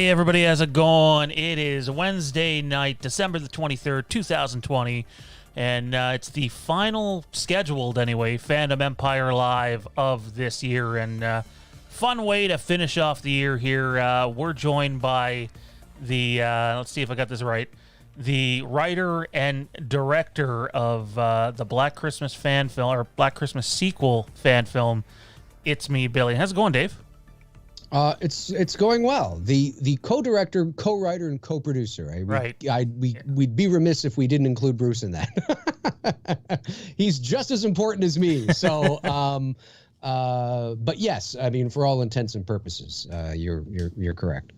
Hey everybody, how's it going? It is Wednesday night, December the 23rd, 2020, and it's the final scheduled, anyway, Fandom Empire Live of this year, and fun way to finish off the year here. We're joined by the, let's see if I got this right, the writer and director of the Black Christmas fan film, or Black Christmas sequel fan film, It's Me, Billy. How's it going, Dave? It's going well. The co-director, co-writer, and co-producer. We'd be remiss if we didn't include Bruce in that. He's just as important as me. So, but yes, I mean, for all intents and purposes, you're correct.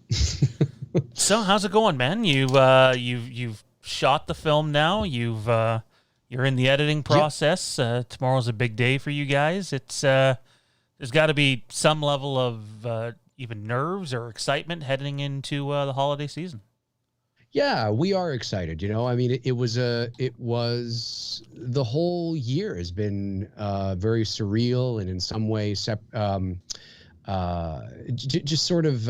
So, how's it going, man? You've shot the film now. You're in the editing process. Yep. Tomorrow's a big day for you guys. It's there's got to be some level of even nerves or excitement heading into the holiday season. Yeah, we are excited. You know, I mean, it was the whole year has been very surreal and in some ways just sort of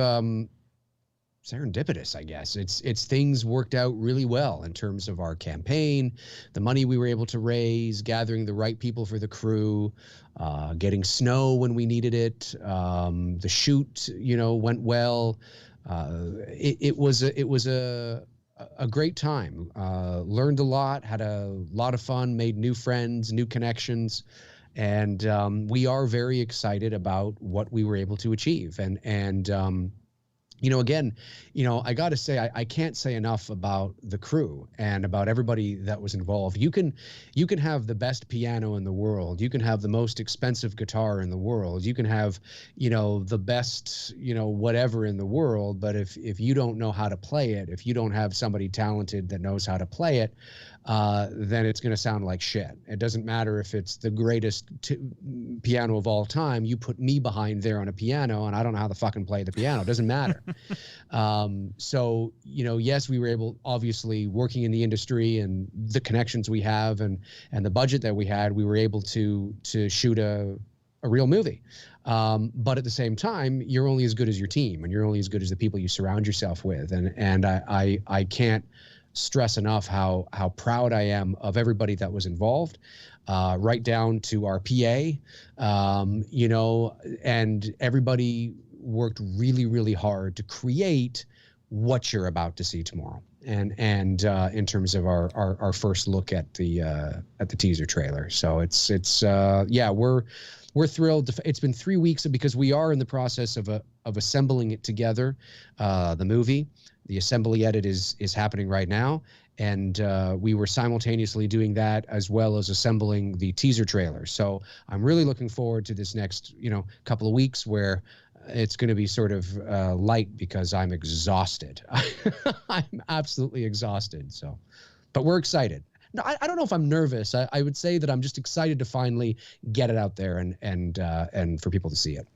serendipitous, I guess. It's things worked out really well in terms of our campaign, the money we were able to raise, gathering the right people for the crew, getting snow when we needed it. The shoot, went well. It was a great time. Learned a lot, had a lot of fun, made new friends, new connections, and we are very excited about what we were able to achieve. And again, I got to say, I can't say enough about the crew and about everybody that was involved. You can have the best piano in the world. You can have the most expensive guitar in the world. You can have, the best, whatever in the world. But if you don't know how to play it, if you don't have somebody talented that knows how to play it, then it's going to sound like shit. It doesn't matter if it's the greatest piano of all time. You put me behind there on a piano, and I don't know how to fucking play the piano. It doesn't matter. So, yes, we were able, obviously, working in the industry and the connections we have and the budget that we had, we were able to shoot a real movie. But at the same time, you're only as good as your team, and you're only as good as the people you surround yourself with. And I can't stress enough how proud I am of everybody that was involved, right down to our PA, and everybody worked really, really hard to create what you're about to see tomorrow. And in terms of our first look at the teaser trailer. So it's we're thrilled. It's been 3 weeks because we are in the process of assembling it together, the movie. The assembly edit is happening right now, and we were simultaneously doing that as well as assembling the teaser trailer. So I'm really looking forward to this next, couple of weeks where it's going to be sort of light because I'm exhausted. I'm absolutely exhausted. So, but we're excited. No, I don't know if I'm nervous. I would say that I'm just excited to finally get it out there and for people to see it.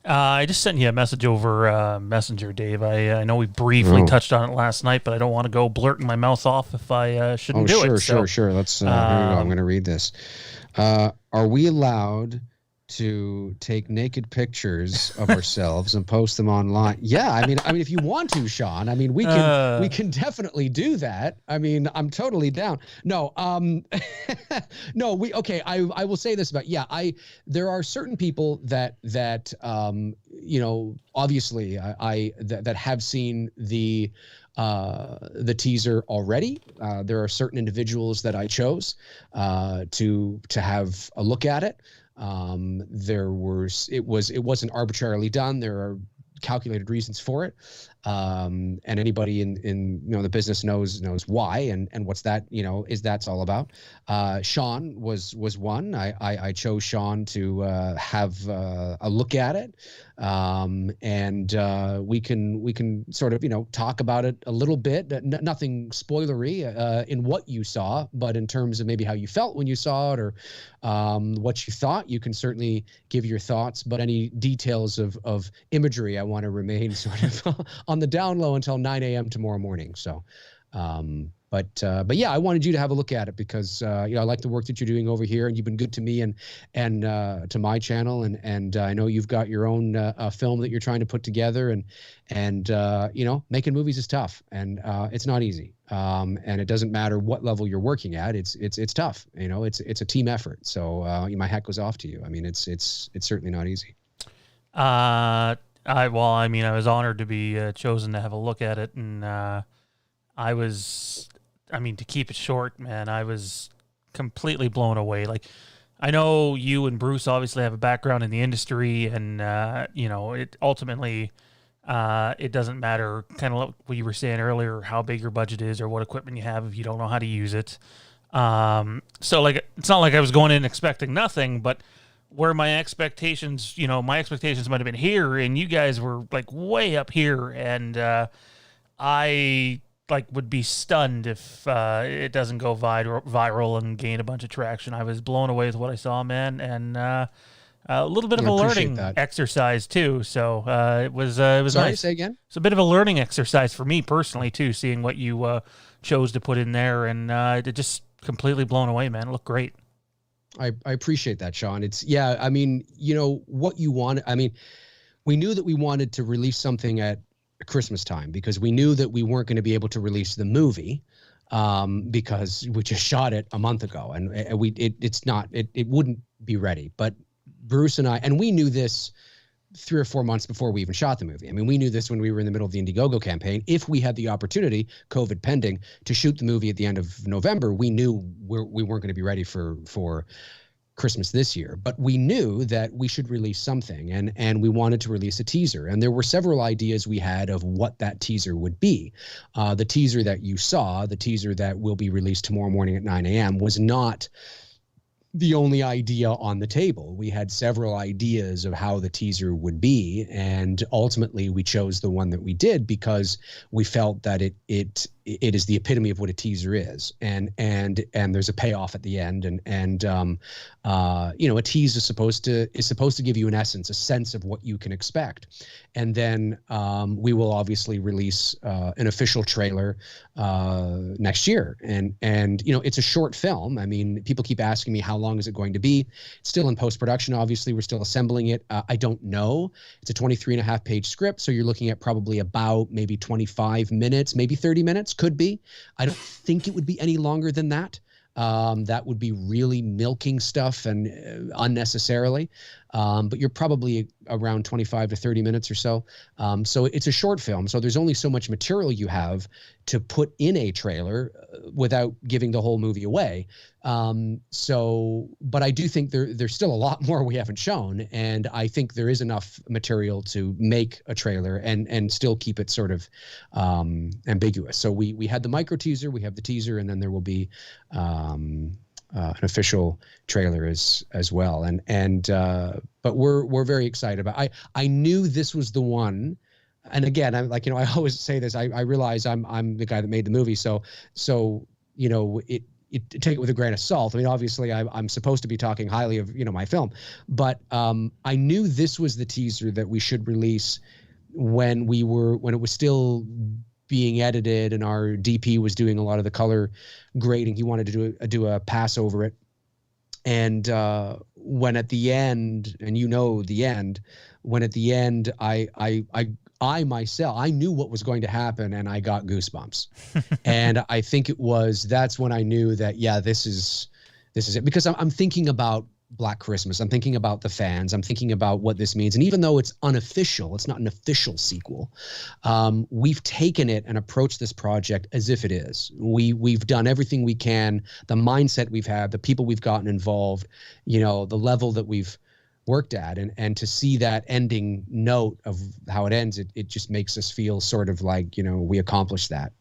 I just sent you a message over Messenger, Dave. I know we briefly touched on it last night, but I don't want to go blurting my mouth off if I shouldn't do it. Sure. Let's. Here we go. I'm going to read this. Are we allowed to take naked pictures of ourselves and post them online? Yeah, I mean, if you want to, Sean, I mean, we can definitely do that. I mean, I'm totally down. No, no, I will say this about, there are certain people that obviously that have seen the teaser already. There are certain individuals that I chose to have a look at it. It wasn't arbitrarily done. There are calculated reasons for it. And anybody in the business knows why and what's that, that's all about. Sean was one. I chose Sean to have a look at it. And we can sort of, talk about it a little bit, nothing spoilery in what you saw, but in terms of maybe how you felt when you saw it or what you thought, you can certainly give your thoughts, but any details of imagery, I want to remain sort of on the down low until 9 a.m. tomorrow morning. So, but But yeah, I wanted you to have a look at it because I like the work that you're doing over here, and you've been good to me and to my channel, and I know you've got your own film that you're trying to put together, and making movies is tough, and it's not easy, and it doesn't matter what level you're working at. It's tough. It's a team effort. So my hat goes off to you. I mean, it's certainly not easy. I was honored to be chosen to have a look at it, and to keep it short, man, I was completely blown away. Like, I know you and Bruce obviously have a background in the industry, and it ultimately it doesn't matter, kind of like what you were saying earlier, how big your budget is or what equipment you have if you don't know how to use it. So like, it's not like I was going in expecting nothing, but where my expectations might have been here, and you guys were like way up here, and I would be stunned if it doesn't go viral and gain a bunch of traction. I was blown away with what I saw, man, and a little bit of a learning exercise too. So it was nice. Sorry, say again? It's a bit of a learning exercise for me personally too, seeing what you chose to put in there, and it just completely blown away, man. It looked great. I appreciate that, Sean. What you want. I mean, we knew that we wanted to release something at Christmas time because we knew that we weren't going to be able to release the movie because we just shot it a month ago, and it wouldn't be ready. But Bruce and I, and we knew this 3 or 4 months before we even shot the movie. I mean, we knew this when we were in the middle of the Indiegogo campaign. If we had the opportunity, COVID pending, to shoot the movie at the end of November, we knew we weren't going to be ready for Christmas this year. But we knew that we should release something, and we wanted to release a teaser. And there were several ideas we had of what that teaser would be. The teaser that you saw, the teaser that will be released tomorrow morning at 9 a.m., was not the only idea on the table. We had several ideas of how the teaser would be, and ultimately we chose the one that we did because we felt that it is the epitome of what a teaser is, and there's a payoff at the end, and a tease is supposed to give you, in essence, a sense of what you can expect. And then we will obviously release an official trailer next year, and it's a short film. I mean, people keep asking me how long is it going to be. It's still in post-production. Obviously, we're still assembling it. I don't know. It's a 23.5-page script, so you're looking at probably about maybe 25 minutes, maybe 30 minutes, could be. I don't think it would be any longer than that. That would be really milking stuff and unnecessarily. But you're probably around 25 to 30 minutes or so. So it's a short film. So there's only so much material you have to put in a trailer without giving the whole movie away. But I do think there's still a lot more we haven't shown. And I think there is enough material to make a trailer and still keep it sort of ambiguous. So we had the micro teaser, we have the teaser, and then there will be an official trailer as well. But we're very excited about. I knew this was the one. And again, I'm like, I always say this. I realize I'm the guy that made the movie. So take it with a grain of salt. I mean, obviously I'm supposed to be talking highly of, my film, but I knew this was the teaser that we should release when it was still being edited and our DP was doing a lot of the color grading. He wanted to do a pass over it. And when at the end, and the end, when at the end, I myself, I knew what was going to happen, and I got goosebumps. And I think that's when I knew that, yeah, this is it, because I'm thinking about Black Christmas. I'm thinking about the fans. I'm thinking about what this means. And even though it's unofficial, it's not an official sequel. We've taken it and approached this project as if it is. We've done everything we can, the mindset we've had, the people we've gotten involved, the level that we've worked at, and to see that ending note of how it ends, it just makes us feel sort of like, we accomplished that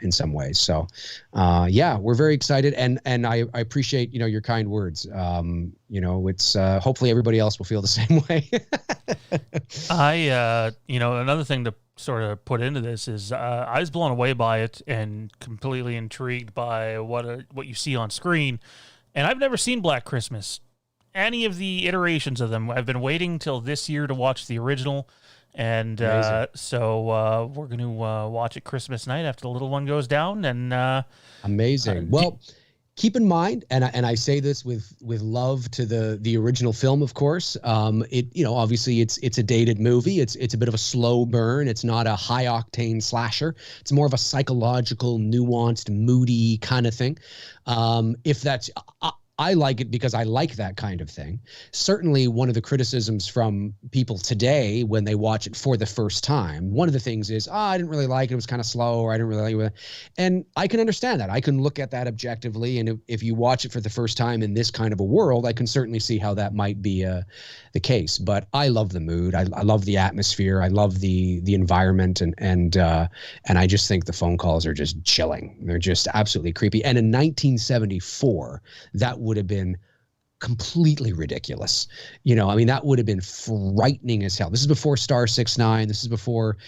in some ways. So yeah, we're very excited, and I appreciate your kind words. It's hopefully everybody else will feel the same way. Another thing to sort of put into this is I was blown away by it and completely intrigued by what you see on screen. And I've never seen Black Christmas, any of the iterations of them. I've been waiting till this year to watch the original, And so we're going to watch it Christmas night after the little one goes down. And amazing. Well, keep in mind, and I say this with love to the original film, of course. Obviously it's a dated movie. It's a bit of a slow burn. It's not a high octane slasher. It's more of a psychological, nuanced, moody kind of thing. If that's I like it because I like that kind of thing. Certainly one of the criticisms from people today when they watch it for the first time, one of the things is, I didn't really like it. It was kind of slow, or I didn't really like it. And I can understand that. I can look at that objectively. And if you watch it for the first time in this kind of a world, I can certainly see how that might be the case. But I love the mood. I love the atmosphere. I love the environment. And I just think the phone calls are just chilling. They're just absolutely creepy. And in 1974, that would have been completely ridiculous. That would have been frightening as hell. This is before Star 69. This is before,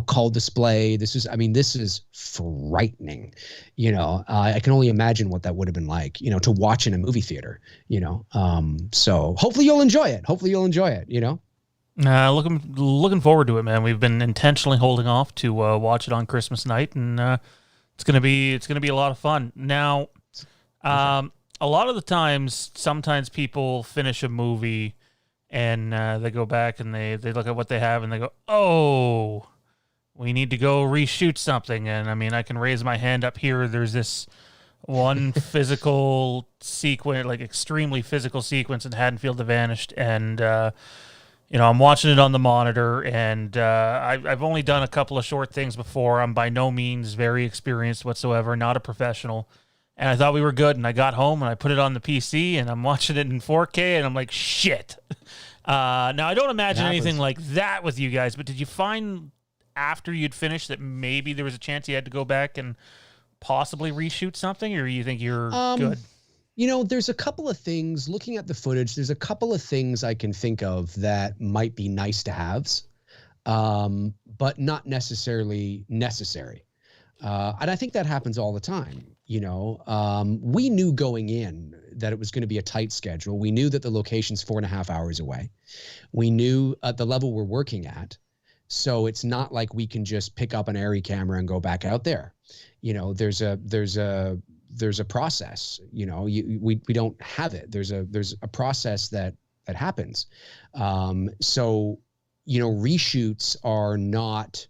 Call Display. This is frightening. I can only imagine what that would have been like, to watch in a movie theater, so hopefully you'll enjoy it. Looking forward to it, man. We've been intentionally holding off to watch it on Christmas night, and it's gonna be a lot of fun. Now, a lot of the times, sometimes people finish a movie and they go back and they look at what they have and they go, oh, we need to go reshoot something. And I can raise my hand up here. There's this one physical sequence, like extremely physical sequence in Haddonfield the Vanished. And, I'm watching it on the monitor, and I've only done a couple of short things before. I'm by no means very experienced whatsoever, not a professional. And I thought we were good, and I got home, and I put it on the PC, and I'm watching it in 4K, and I'm like, shit. Now, I don't imagine anything like that with you guys, but did you find after you'd finished that maybe there was a chance you had to go back and possibly reshoot something, or you think you're good? There's a couple of things, looking at the footage, there's a couple of things I can think of that might be nice to haves, but not necessarily necessary. And I think that happens all the time. We knew going in that it was going to be a tight schedule. We knew that the location's 4.5 hours away. We knew at the level we're working at. So it's not like we can just pick up an ARRI camera and go back out there. There's a process, we don't have it. There's a process that happens. So, reshoots are not,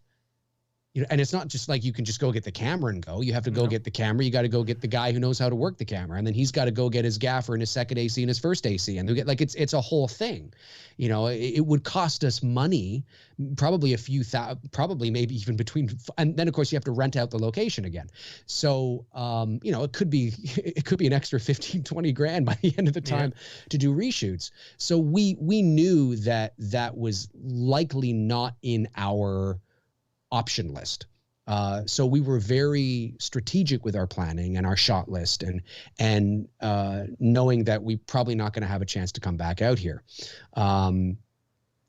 and it's not just like you can just go get the camera and go. You have to go get the camera. You got to go get the guy who knows how to work the camera, and then he's got to go get his gaffer and his second AC and his first AC, and it's a whole thing. It would cost us money, probably probably maybe even between, and then of course you have to rent out the location again. So it could be an extra 15, 20 grand by the end of the time to do reshoots. So we knew that was likely not in our option list. So we were very strategic with our planning and our shot list, and knowing that we probably not going to have a chance to come back out here.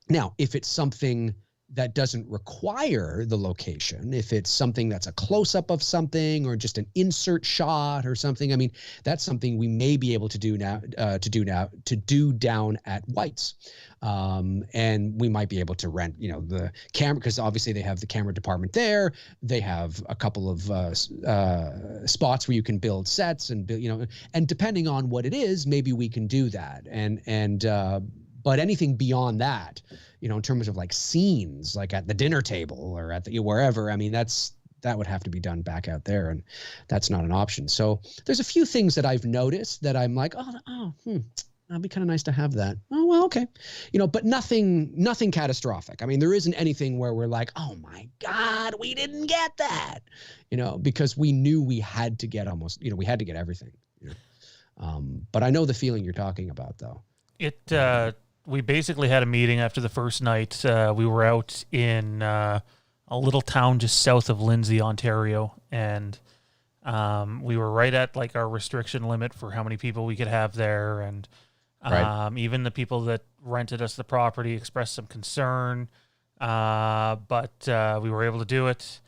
Now, if it's something that doesn't require the location, if it's something that's a close-up of something or just an insert shot or something, that's something we may be able to do down at White's. And we might be able to rent, the camera, because obviously they have the camera department there. They have a couple of spots where you can build sets and build, and depending on what it is, maybe we can do that. But anything beyond that, in terms of like scenes, like at the dinner table or at the wherever, that would have to be done back out there, and that's not an option. So there's a few things that I've noticed that I'm like, that'd be kind of nice to have that. Oh, well, okay. But nothing catastrophic. There isn't anything where we're like, oh my God, we didn't get that, because we knew we had to get we had to get everything. But I know the feeling you're talking about, though. We basically had a meeting after the first night. We were out in a little town just south of Lindsay, Ontario, and we were right at like our restriction limit for how many people we could have there, and even the people that rented us the property expressed some concern, but we were able to do it.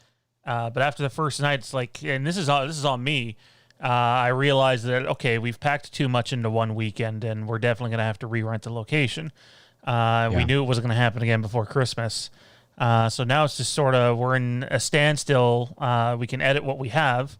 But after the first night, it's like, and this is on me. I realized that, okay, we've packed too much into one weekend, and we're definitely going to have to re-rent the location. We knew it wasn't going to happen again before Christmas. So now it's just sort of, we're in a standstill. We can edit what we have,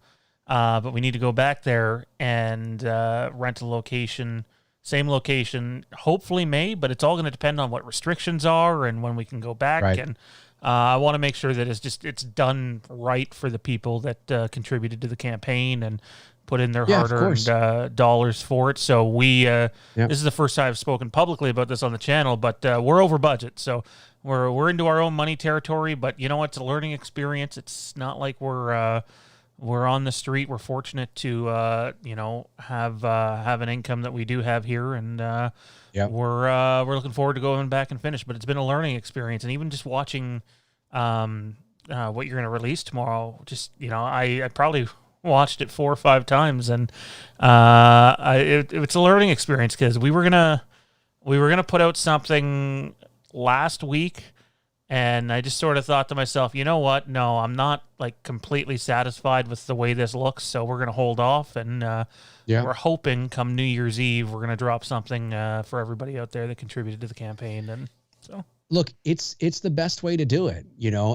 but we need to go back there and rent a location, same location, hopefully May, but it's all going to depend on what restrictions are and when we can go back. Right. And I want to make sure that it's done right for the people that contributed to the campaign and put in their hard-earned dollars for it. So this is the first time I've spoken publicly about this on the channel, but we're over budget. So we're into our own money territory, but you know what? It's a learning experience. It's not like we're on the street. We're fortunate to have an income that we do have here, and we're looking forward to going back and finish. But it's been a learning experience, and even just watching what you're going to release tomorrow. Just I probably watched it 4 or 5 times, and it's a learning experience because we were gonna put out something last week, and I just sort of thought to myself, you know what? No, I'm not like completely satisfied with the way this looks, so we're gonna hold off, and we're hoping come New Year's Eve we're gonna drop something for everybody out there that contributed to the campaign, and so. Look, it's the best way to do it,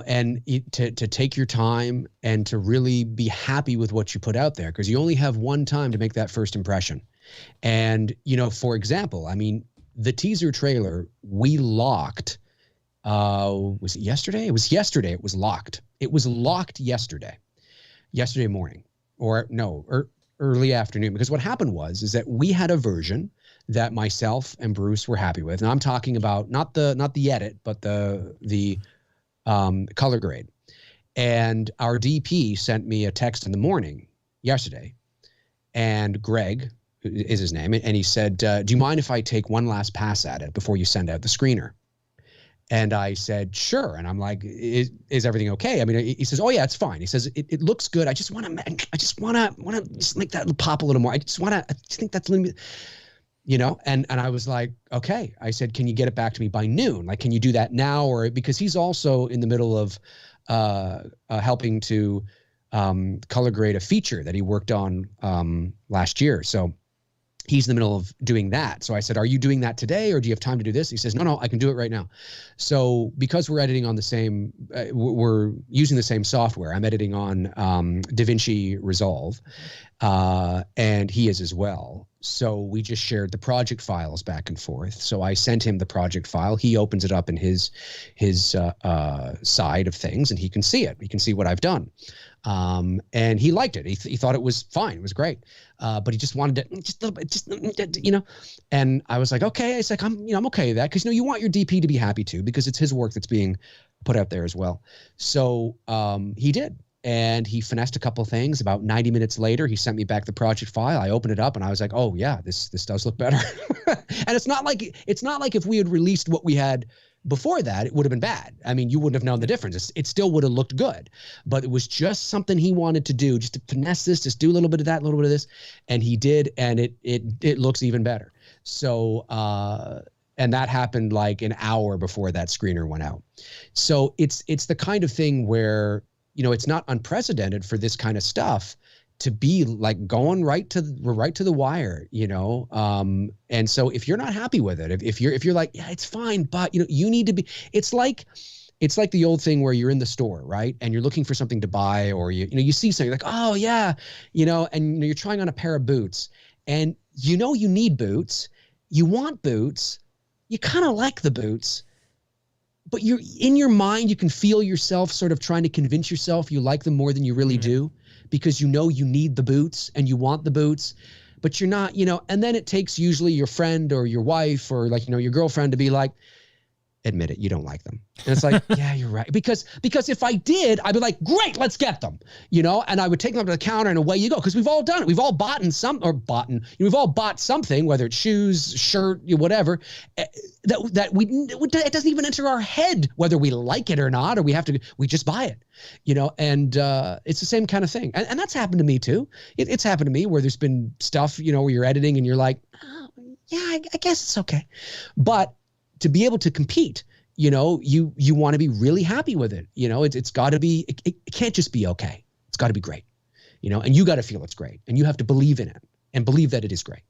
and to take your time and to really be happy with what you put out there, because you only have one time to make that first impression. And, for example, I mean, the teaser trailer, we locked, was it yesterday? It was yesterday. It was locked. It was locked yesterday morning, or early afternoon, because what happened is that we had a version that myself and Bruce were happy with. And I'm talking about not the edit, but the color grade. And our DP sent me a text in the morning yesterday, and Greg is his name, and he said, do you mind if I take one last pass at it before you send out the screener? And I said, sure. And I'm like, is everything okay? I mean, he says, oh yeah, it's fine. He says, it looks good. I just want to just make that pop a little more. I think that's a little bit, and I was like, okay. I said, can you get it back to me by noon? Like, can you do that now? Or because he's also in the middle of helping to color grade a feature that he worked on last year. So he's in the middle of doing that. So I said, are you doing that today, or do you have time to do this? He says, no, I can do it right now. So because we're editing on the same, we're using the same software. I'm editing on DaVinci Resolve, and he is as well. So we just shared the project files back and forth. So I sent him the project file. He opens it up in his side of things, and he can see it. He can see what I've done. And he liked it. He thought it was fine. It was great. But he just wanted it just a little bit, and I was like, okay. It's like, I'm okay with that. Cause you want your DP to be happy too, because it's his work that's being put out there as well. So, he did. And he finessed a couple things. About 90 minutes later, he sent me back the project file. I opened it up and I was like, oh yeah, this does look better. And it's not like if we had released what we had before that, it would have been bad. I mean, you wouldn't have known the difference. It still would have looked good, but it was just something he wanted to do, just to finesse this, just do a little bit of that, a little bit of this. And he did. And it looks even better. So, and that happened like an hour before that screener went out. So it's the kind of thing where, it's not unprecedented for this kind of stuff to be like going right to the wire, and so if you're not happy with it, if you're like, yeah, it's fine, but you need to be, it's like the old thing where you're in the store, right? And you're looking for something to buy, or you see something like, oh yeah, and you're trying on a pair of boots, and you need boots, you want boots, you kind of like the boots, but you're in your mind, you can feel yourself sort of trying to convince yourself you like them more than you really do, because you need the boots and you want the boots, but you're not, and then it takes usually your friend or your wife or like, your girlfriend to be like, admit it, you don't like them. And it's like, yeah, you're right. Because if I did, I'd be like, great, let's get them, and I would take them up to the counter and away you go. Cause we've all done it. We've all we've all bought something, whether it's shoes, shirt, whatever, it doesn't even enter our head whether we like it or not, or we just buy it, and it's the same kind of thing. And that's happened to me too. It's happened to me where there's been stuff, where you're editing and you're like, oh, yeah, I guess it's okay. But to be able to compete, you want to be really happy with it. It's got to be, it can't just be okay. It's got to be great, and you got to feel it's great, and you have to believe in it and believe that it is great.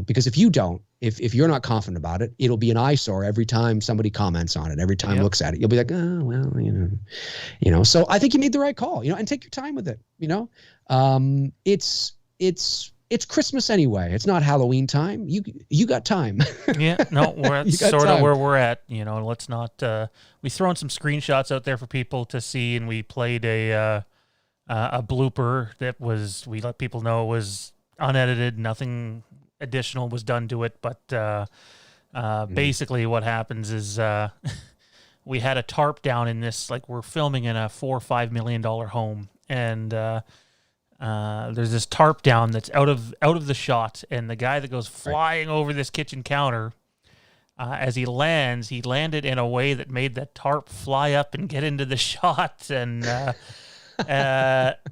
because if you don't, if you're not confident about it, it'll be an eyesore every time somebody comments on it, every time looks at it. You'll be like, oh, well, so I think you made the right call, and take your time with it. It's Christmas anyway. It's not Halloween time. You got time. Yeah, no, that's sort of where we're at. Let's not. We thrown some screenshots out there for people to see, and we played a blooper that we let people know it was unedited. Nothing additional was done to it, but basically what happens is we had a tarp down in this. Like, we're filming in a $4 or $5 million home, and there's this tarp down that's out of the shot, and the guy that goes flying over this kitchen counter, as he landed in a way that made that tarp fly up and get into the shot, and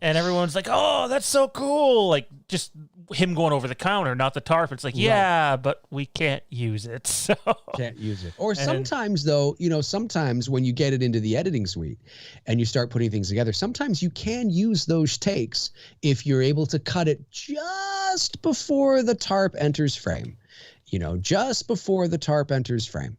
everyone's like, "Oh, that's so cool!" Like, just him going over the counter, not the tarp. It's like, yeah, but we can't use it. So can't use it. Or sometimes, though, sometimes when you get it into the editing suite and you start putting things together, sometimes you can use those takes if you're able to cut it just before the tarp enters frame. Just before the tarp enters frame.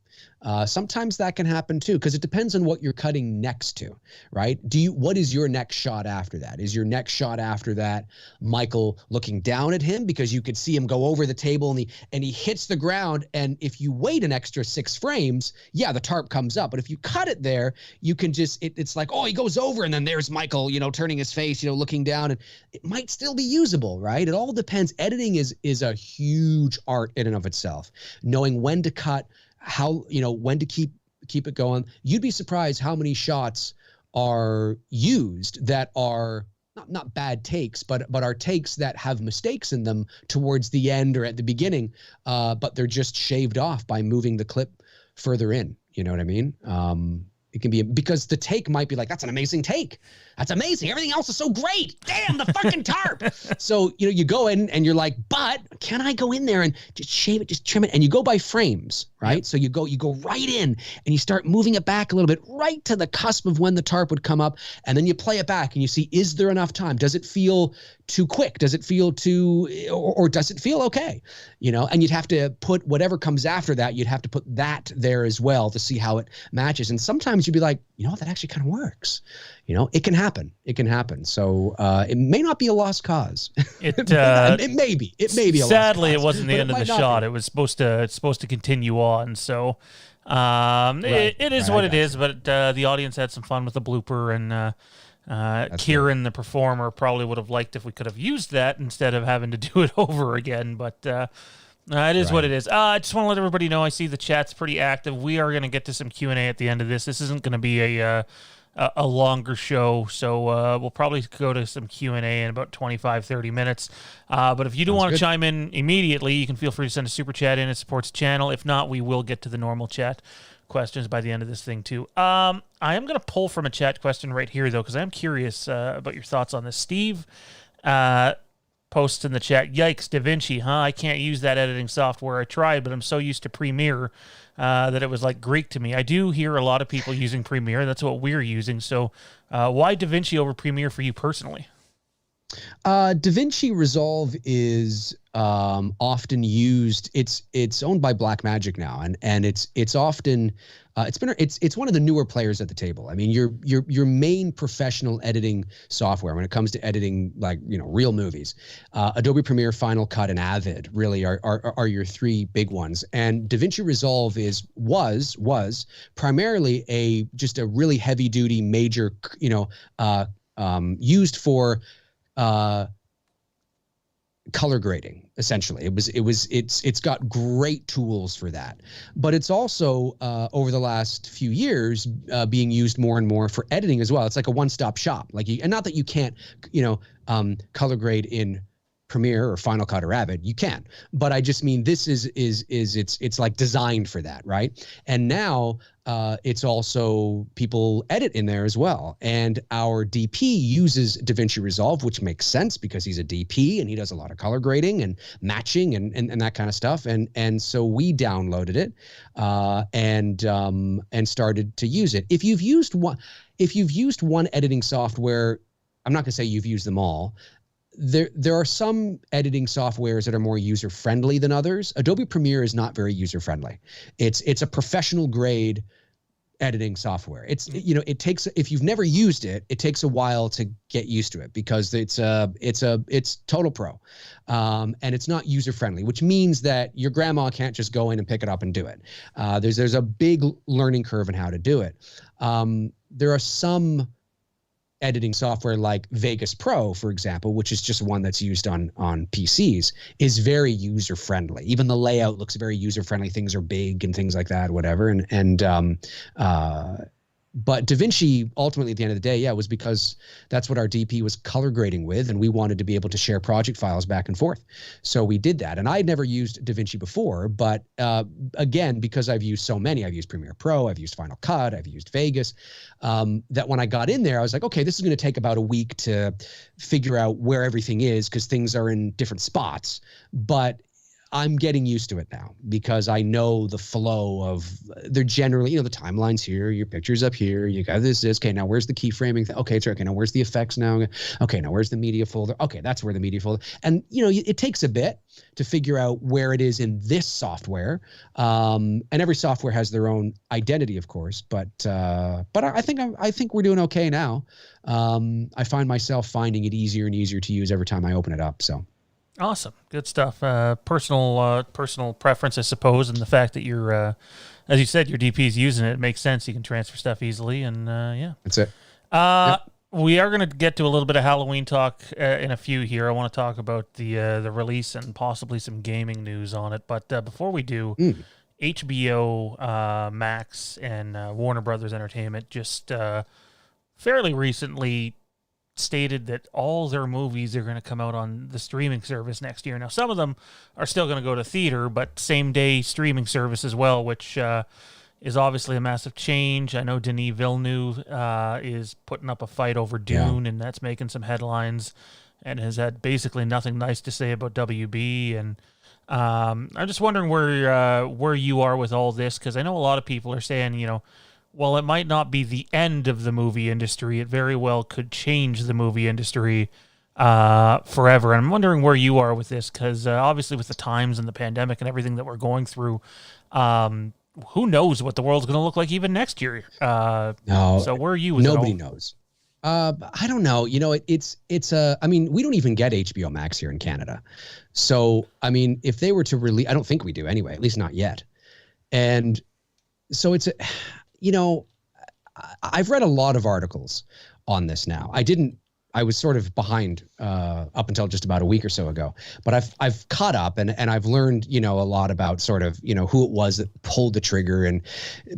Sometimes that can happen too, because it depends on what you're cutting next to, right? What is your next shot after that? Is your next shot after that Michael looking down at him because you could see him go over the table and he hits the ground, and if you wait an extra 6 frames, the tarp comes up. But if you cut it there, you can just it's like, oh, he goes over, and then there's Michael, turning his face, looking down, and it might still be usable, right? It all depends. Editing is a huge art in and of itself. Knowing when to cut, how when to keep it going. You'd be surprised how many shots are used that are not bad takes, but are takes that have mistakes in them towards the end or at the beginning, but they're just shaved off by moving the clip further in. You know what I mean? It can be because the take might be like, that's an amazing take. That's amazing. Everything else is so great. Damn, the fucking tarp. So, you go in and you're like, but can I go in there and just shave it, just trim it? And you go by frames, right? Yep. So you go right in and you start moving it back a little bit, right to the cusp of when the tarp would come up. And then you play it back and you see, is there enough time? Does it feel too quick? Does it feel too, or does it feel okay? And you'd have to put whatever comes after that, you'd have to put that there as well to see how it matches. And sometimes you'd be like, that actually kind of works. It can happen. It can happen. So it may not be a lost cause. It may be. It may be a lost cause. Sadly, it wasn't the end of the shot. It was supposed to continue on. So it is what it is. But the audience had some fun with the blooper, and Kieran, the performer, probably would have liked if we could have used that instead of having to do it over again. But it is what it is. I just want to let everybody know, I see the chat's pretty active. We are going to get to some Q&A at the end of this. This isn't going to be a longer show, so we'll probably go to some Q&A in about 25-30 minutes. But if you do want to chime in immediately, you can feel free to send a super chat in. It supports the channel. If not, we will get to the normal chat questions by the end of this thing too. I am going to pull from a chat question right here, though, because I'm curious about your thoughts on this. Steve posts in the chat, yikes, DaVinci, huh? I can't use that editing software. I tried, but I'm so used to Premiere that it was like Greek to me. I do hear a lot of people using Premiere. That's what we're using. So why DaVinci over Premiere for you personally? DaVinci Resolve is often used. It's owned by Blackmagic now, and it's often it's one of the newer players at the table. I mean, your main professional editing software when it comes to editing, like real movies, Adobe Premiere, Final Cut, and Avid really are your 3 big ones. And DaVinci Resolve was primarily just a really heavy duty major used for color grading. Essentially, it's got great tools for that, but it's also over the last few years being used more and more for editing as well. It's like a one-stop shop. And not that you can't color grade in Premiere or Final Cut or Avid, you can, but I just mean this is it's like designed for that, right? And now it's also people edit in there as well. And our DP uses DaVinci Resolve, which makes sense because he's a DP and he does a lot of color grading and matching and that kind of stuff. And so we downloaded it and started to use it. If you've used one editing software, I'm not gonna say you've used them all. there are some editing softwares that are more user friendly than others. Adobe Premiere is not very user friendly. It's a professional grade editing software. It takes, if you've never used it, it takes a while to get used to it because it's total pro. And it's not user friendly, which means that your grandma can't just go in and pick it up and do it. There's a big learning curve in how to do it. There are some editing software like Vegas Pro, for example, which is just one that's used on PCs, is very user friendly. Even the layout looks very user friendly. Things are big and things like that, whatever. But DaVinci, ultimately, at the end of the day, was because that's what our DP was color grading with, and we wanted to be able to share project files back and forth. So we did that. And I had never used DaVinci before, but again, because I've used so many, I've used Premiere Pro, I've used Final Cut, I've used Vegas, that when I got in there, I was like, okay, this is going to take about a week to figure out where everything is because things are in different spots. But I'm getting used to it now because I know the flow of, they're generally, the timeline's here, your picture's up here, you got this. Okay, now where's the keyframing? Okay, it's right. Okay, now where's the effects now? Okay, now where's the media folder? Okay, that's where the media folder. And, it takes a bit to figure out where it is in this software. And every software has their own identity, of course, but I think we're doing okay now. I find myself finding it easier and easier to use every time I open it up, so. Awesome. Good stuff. Personal preference, I suppose, and the fact that you're, as you said, your DP's using it, makes sense. You can transfer stuff easily, and yeah. That's it. Yep. We are going to get to a little bit of Halloween talk in a few here. I want to talk about the release and possibly some gaming news on it. But before we do, HBO Max and Warner Brothers Entertainment just fairly recently stated that all their movies are going to come out on the streaming service next year. Now, some of them are still going to go to theater, but same-day streaming service as well, which is obviously a massive change. I know Denis Villeneuve is putting up a fight over Dune, and that's making some headlines and has had basically nothing nice to say about WB. And I'm just wondering where you are with all this, because I know a lot of people are saying, well, it might not be the end of the movie industry. It very well could change the movie industry forever. And I'm wondering where you are with this, because obviously with the times and the pandemic and everything that we're going through, who knows what the world's going to look like even next year. No, so where are you with nobody knows. I don't know. We don't even get HBO Max here in Canada. So, if they were to release, I don't think we do anyway, at least not yet. And so I've read a lot of articles on this now. I was sort of behind up until just about a week or so ago, but I've caught up and I've learned, a lot about sort of, who it was that pulled the trigger and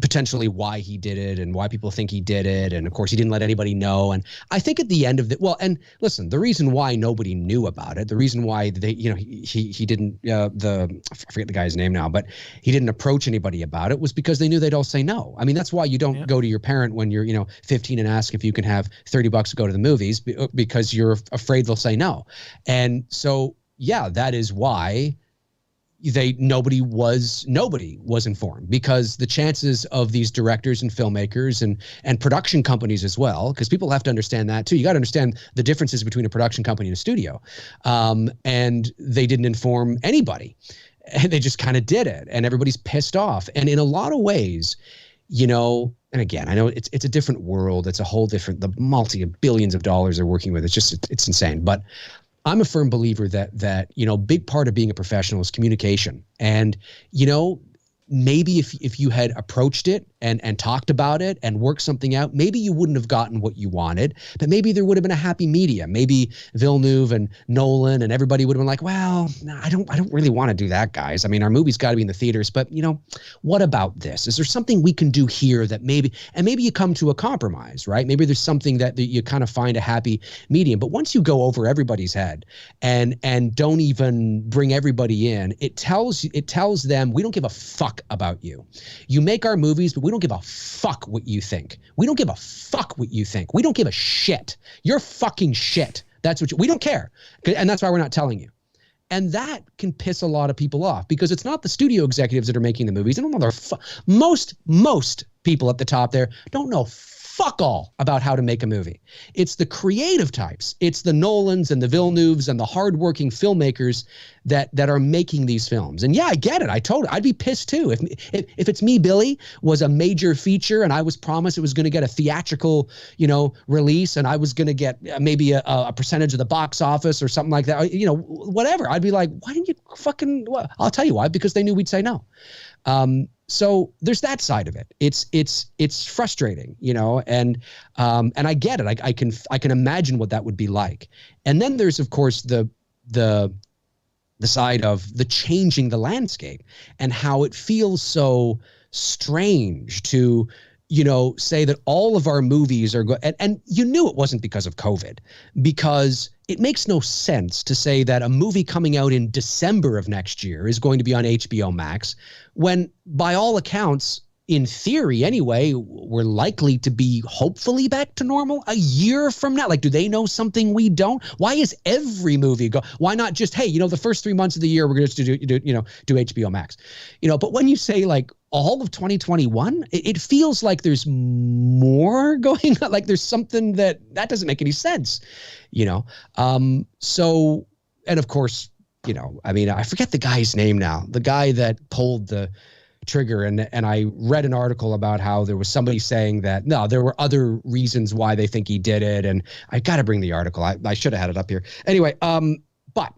potentially why he did it and why people think he did it. And of course he didn't let anybody know. And I think at the end of and listen, the reason why nobody knew about it, the reason why they, he didn't, I forget the guy's name now, but he didn't approach anybody about it was because they knew they'd all say no. That's why you don't go to your parent when you're, 15 and ask if you can have $30 to go to the movies, because you're afraid they'll say no. And so, that is why nobody was informed, because the chances of these directors and filmmakers and production companies as well, because people have to understand that too. You got to understand the differences between a production company and a studio. And they didn't inform anybody, and they just kind of did it, and everybody's pissed off. And in a lot of ways, and again, I know it's a different world. It's a whole different, the multi-billions of dollars they're working with. It's insane. But I'm a firm believer that big part of being a professional is communication. And, maybe if you had approached it and talked about it and worked something out, maybe you wouldn't have gotten what you wanted, but maybe there would have been a happy medium. Maybe Villeneuve and Nolan and everybody would have been like, well, no, I don't really want to do that, guys. Our movie's got to be in the theaters, but what about this? Is there something we can do here that maybe you come to a compromise, right? Maybe there's something that you kind of find a happy medium. But once you go over everybody's head and don't even bring everybody in, it tells them, we don't give a fuck about you. You make our movies, but we don't give a fuck what you think. We don't give a fuck what you think. We don't give a shit. You're fucking shit. That's what we don't care. And that's why we're not telling you. And that can piss a lot of people off, because it's not the studio executives that are making the movies. I don't know. Most people at the top there don't know fuck all about how to make a movie. It's the creative types. It's the Nolans and the Villeneuves and the hardworking filmmakers that are making these films. And yeah, I get it. I'd be pissed too. If It's Me, Billy was a major feature and I was promised it was going to get a theatrical, release, and I was going to get maybe a percentage of the box office or something like that, whatever. I'd be like, why didn't you fucking, I'll tell you why, because they knew we'd say no. So there's that side of it. It's frustrating, and I get it. I can imagine what that would be like. And then there's, of course, the side of the changing the landscape and how it feels so strange to, say that all of our movies are and you knew it wasn't because of COVID, because it makes no sense to say that a movie coming out in December of next year is going to be on HBO Max when, by all accounts, in theory anyway, we're likely to be hopefully back to normal a year from now. Like, do they know something we don't? Why is every movie why not just, hey, the first 3 months of the year we're going to do HBO Max, but when you say like all of 2021, it feels like there's more going on. Like there's something that doesn't make any sense, So, and of course, I forget the guy's name now, the guy that pulled the trigger, and I read an article about how there was somebody saying that no, there were other reasons why they think he did it, and I got to bring the article. I should have had it up here anyway. But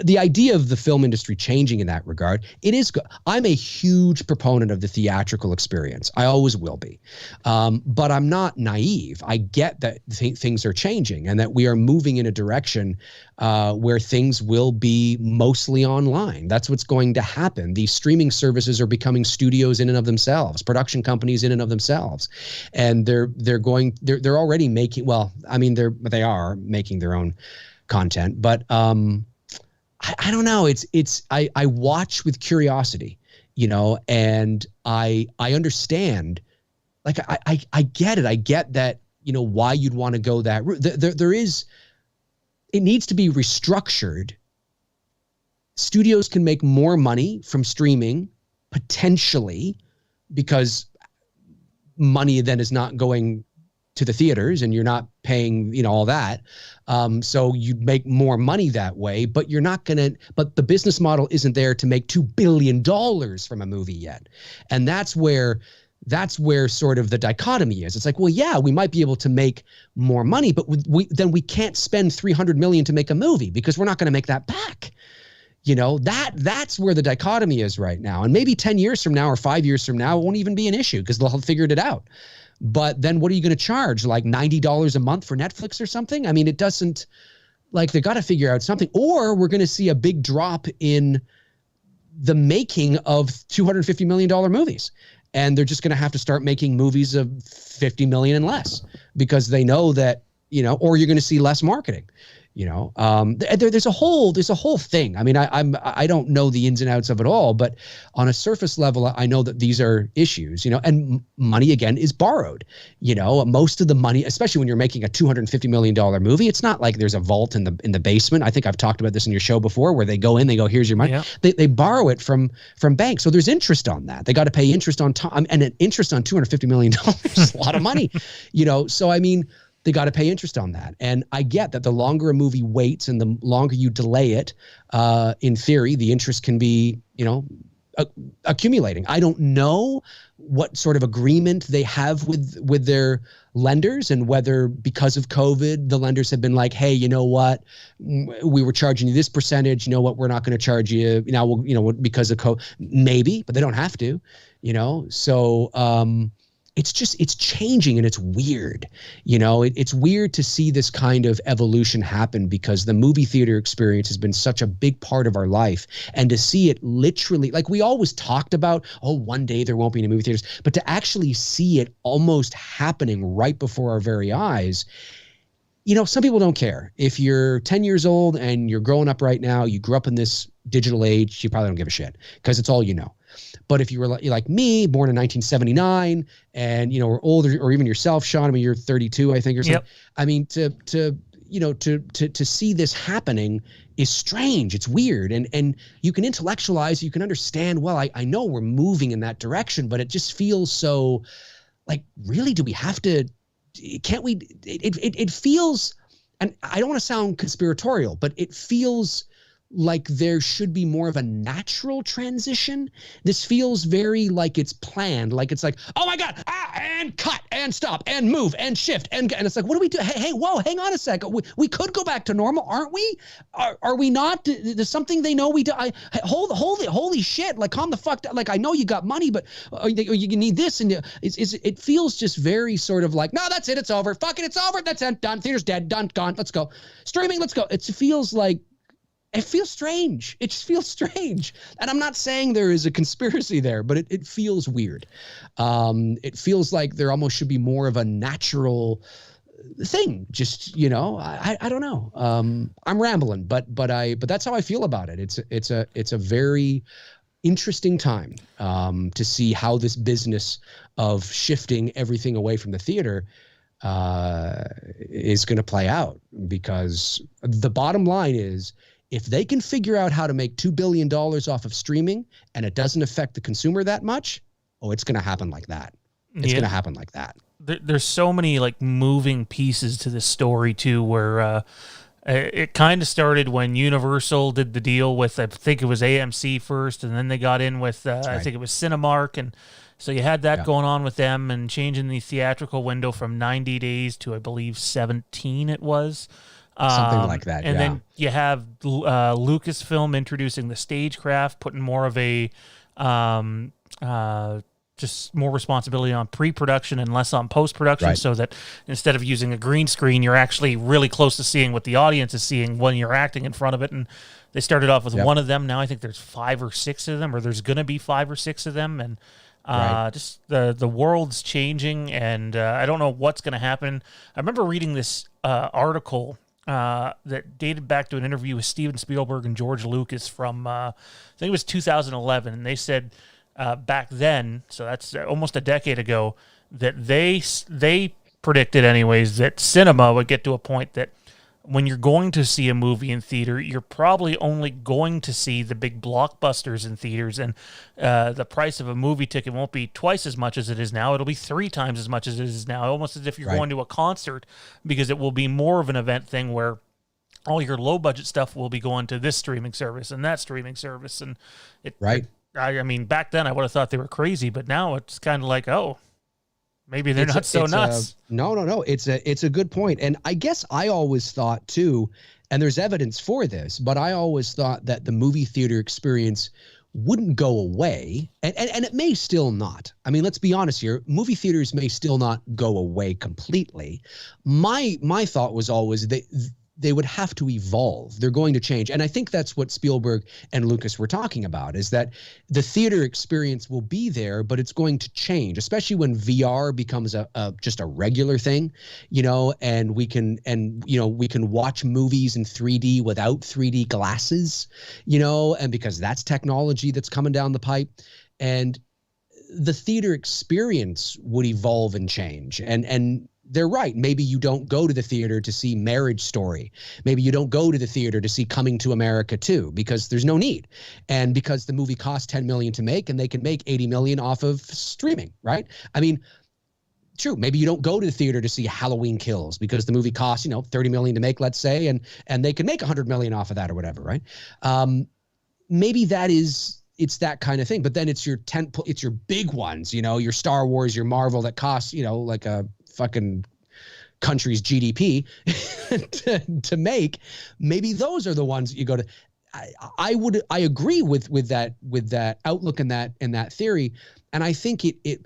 the idea of the film industry changing in that regard, it is good. I'm a huge proponent of the theatrical experience. I always will be. But I'm not naive. I get that things are changing and that we are moving in a direction where things will be mostly online. That's what's going to happen. These streaming services are becoming studios in and of themselves, production companies in and of themselves. And they're already making, they are making their own content, but I don't know. I watch with curiosity, and I understand, like, I get it. I get that, why you'd want to go that route. It needs to be restructured. Studios can make more money from streaming potentially because money then is not going to the theaters and you're not paying, all that. So you'd make more money that way, but but the business model isn't there to make $2 billion from a movie yet. And that's where sort of the dichotomy is. It's like, well, yeah, we might be able to make more money, but then we can't spend $300 million to make a movie because we're not going to make that back. That's where the dichotomy is right now. And maybe 10 years from now or 5 years from now, it won't even be an issue because they'll have figured it out. But then what are you going to charge? Like $90 a month for Netflix or something? I mean, it doesn't, like, they got to figure out something, or we're going to see a big drop in the making of $250 million movies. And they're just going to have to start making movies of 50 million and less because they know that, or you're going to see less marketing. There's a whole thing. I mean, I don't know the ins and outs of it all, but on a surface level, I know that these are issues, and money again is borrowed, most of the money, especially when you're making a $250 million movie, it's not like there's a vault in the basement. I think I've talked about this in your show before where they go in, they go, here's your money. Yeah. They borrow it from banks. So there's interest on that. They got to pay interest on time, and an interest on $250 million is a lot of money, so I mean, they got to pay interest on that. And I get that the longer a movie waits and the longer you delay it, in theory, the interest can be, accumulating. I don't know what sort of agreement they have with their lenders and whether because of COVID, the lenders have been like, hey, you know what, we were charging you this percentage, we're not going to charge you now, because of COVID. Maybe, but they don't have to, so it's changing and it's weird. It's weird to see this kind of evolution happen because the movie theater experience has been such a big part of our life. And to see it literally, like we always talked about, one day there won't be any movie theaters, but to actually see it almost happening right before our very eyes, some people don't care. If you're 10 years old and you're growing up right now, you grew up in this digital age, you probably don't give a shit because it's all you know. But if you were like me, born in 1979, and or older, or even yourself, Sean, I mean, you're 32, I think, or something. Yep. I mean, to see this happening is strange. It's weird, and you can intellectualize, you can understand. Well, I know we're moving in that direction, but it just feels so like, really, do we have to, can't we, it feels, and I don't want to sound conspiratorial, but it feels like there should be more of a natural transition. This feels very like it's planned, like it's like, oh my God, and cut and stop and move and shift and it's like, what do we do? Hey, whoa, hang on a second. We could go back to normal, aren't we? Are we not? There's something they know we do. Holy shit! Like, calm the fuck down. Like, I know you got money, but you need this, and it feels just very sort of like, no, that's it, it's over. Fuck it, it's over. That's it, done. Theater's dead, done, gone. Let's go streaming. Let's go. It feels like. It feels strange. It just feels strange. And I'm not saying there is a conspiracy there, but it feels weird. It feels like there almost should be more of a natural thing. Just, I don't know. I'm rambling, but that's how I feel about it. It's a very interesting time to see how this business of shifting everything away from the theater is going to play out, because the bottom line is, if they can figure out how to make $2 billion off of streaming and it doesn't affect the consumer that much, it's going to happen like that. It's going to happen like that. There's so many like moving pieces to this story too, where it kind of started when Universal did the deal with, I think it was AMC first, and then they got in with, I think it was Cinemark. And so you had that going on with them and changing the theatrical window from 90 days to, I believe, 17 it was. Something like that, and then you have Lucasfilm introducing the stagecraft, putting more of a just more responsibility on pre-production and less on post-production, so that instead of using a green screen, you're actually really close to seeing what the audience is seeing when you're acting in front of it. And they started off with one of them. Now I think there's 5 or 6 of them, or there's going to be 5 or 6 of them. And just the world's changing, and I don't know what's going to happen. I remember reading this article that dated back to an interview with Steven Spielberg and George Lucas from, I think it was 2011. And they said back then, so that's almost a decade ago, that they predicted anyways that cinema would get to a point that when you're going to see a movie in theater, you're probably only going to see the big blockbusters in theaters, and the price of a movie ticket won't be twice as much as it is now. It'll be 3 times as much as it is now, almost as if you're going to a concert, because it will be more of an event thing where all your low-budget stuff will be going to this streaming service and that streaming service. And I mean, back then I would have thought they were crazy, but now it's kind of like, maybe they're not so nuts. No. It's a good point. And I guess I always thought too, and there's evidence for this, but I always thought that the movie theater experience wouldn't go away. And it may still not. I mean, let's be honest here. Movie theaters may still not go away completely. My thought was always that they would have to evolve. They're going to change. And I think that's what Spielberg and Lucas were talking about, is that the theater experience will be there, but it's going to change, especially when VR becomes just a regular thing, and we can watch movies in 3D without 3D glasses, and because that's technology that's coming down the pipe. And the theater experience would evolve and change. And they're right. Maybe you don't go to the theater to see Marriage Story. Maybe you don't go to the theater to see Coming to America 2, because there's no need. And because the movie costs $10 million to make, and they can make $80 million off of streaming, right? I mean, true. Maybe you don't go to the theater to see Halloween Kills because the movie costs, $30 million to make, let's say, and they can make $100 million off of that or whatever, right? Maybe it's that kind of thing. But then it's your big ones, your Star Wars, your Marvel that costs, like a fucking country's GDP to make. Maybe those are the ones that you go to. I agree with that outlook and that theory. And I think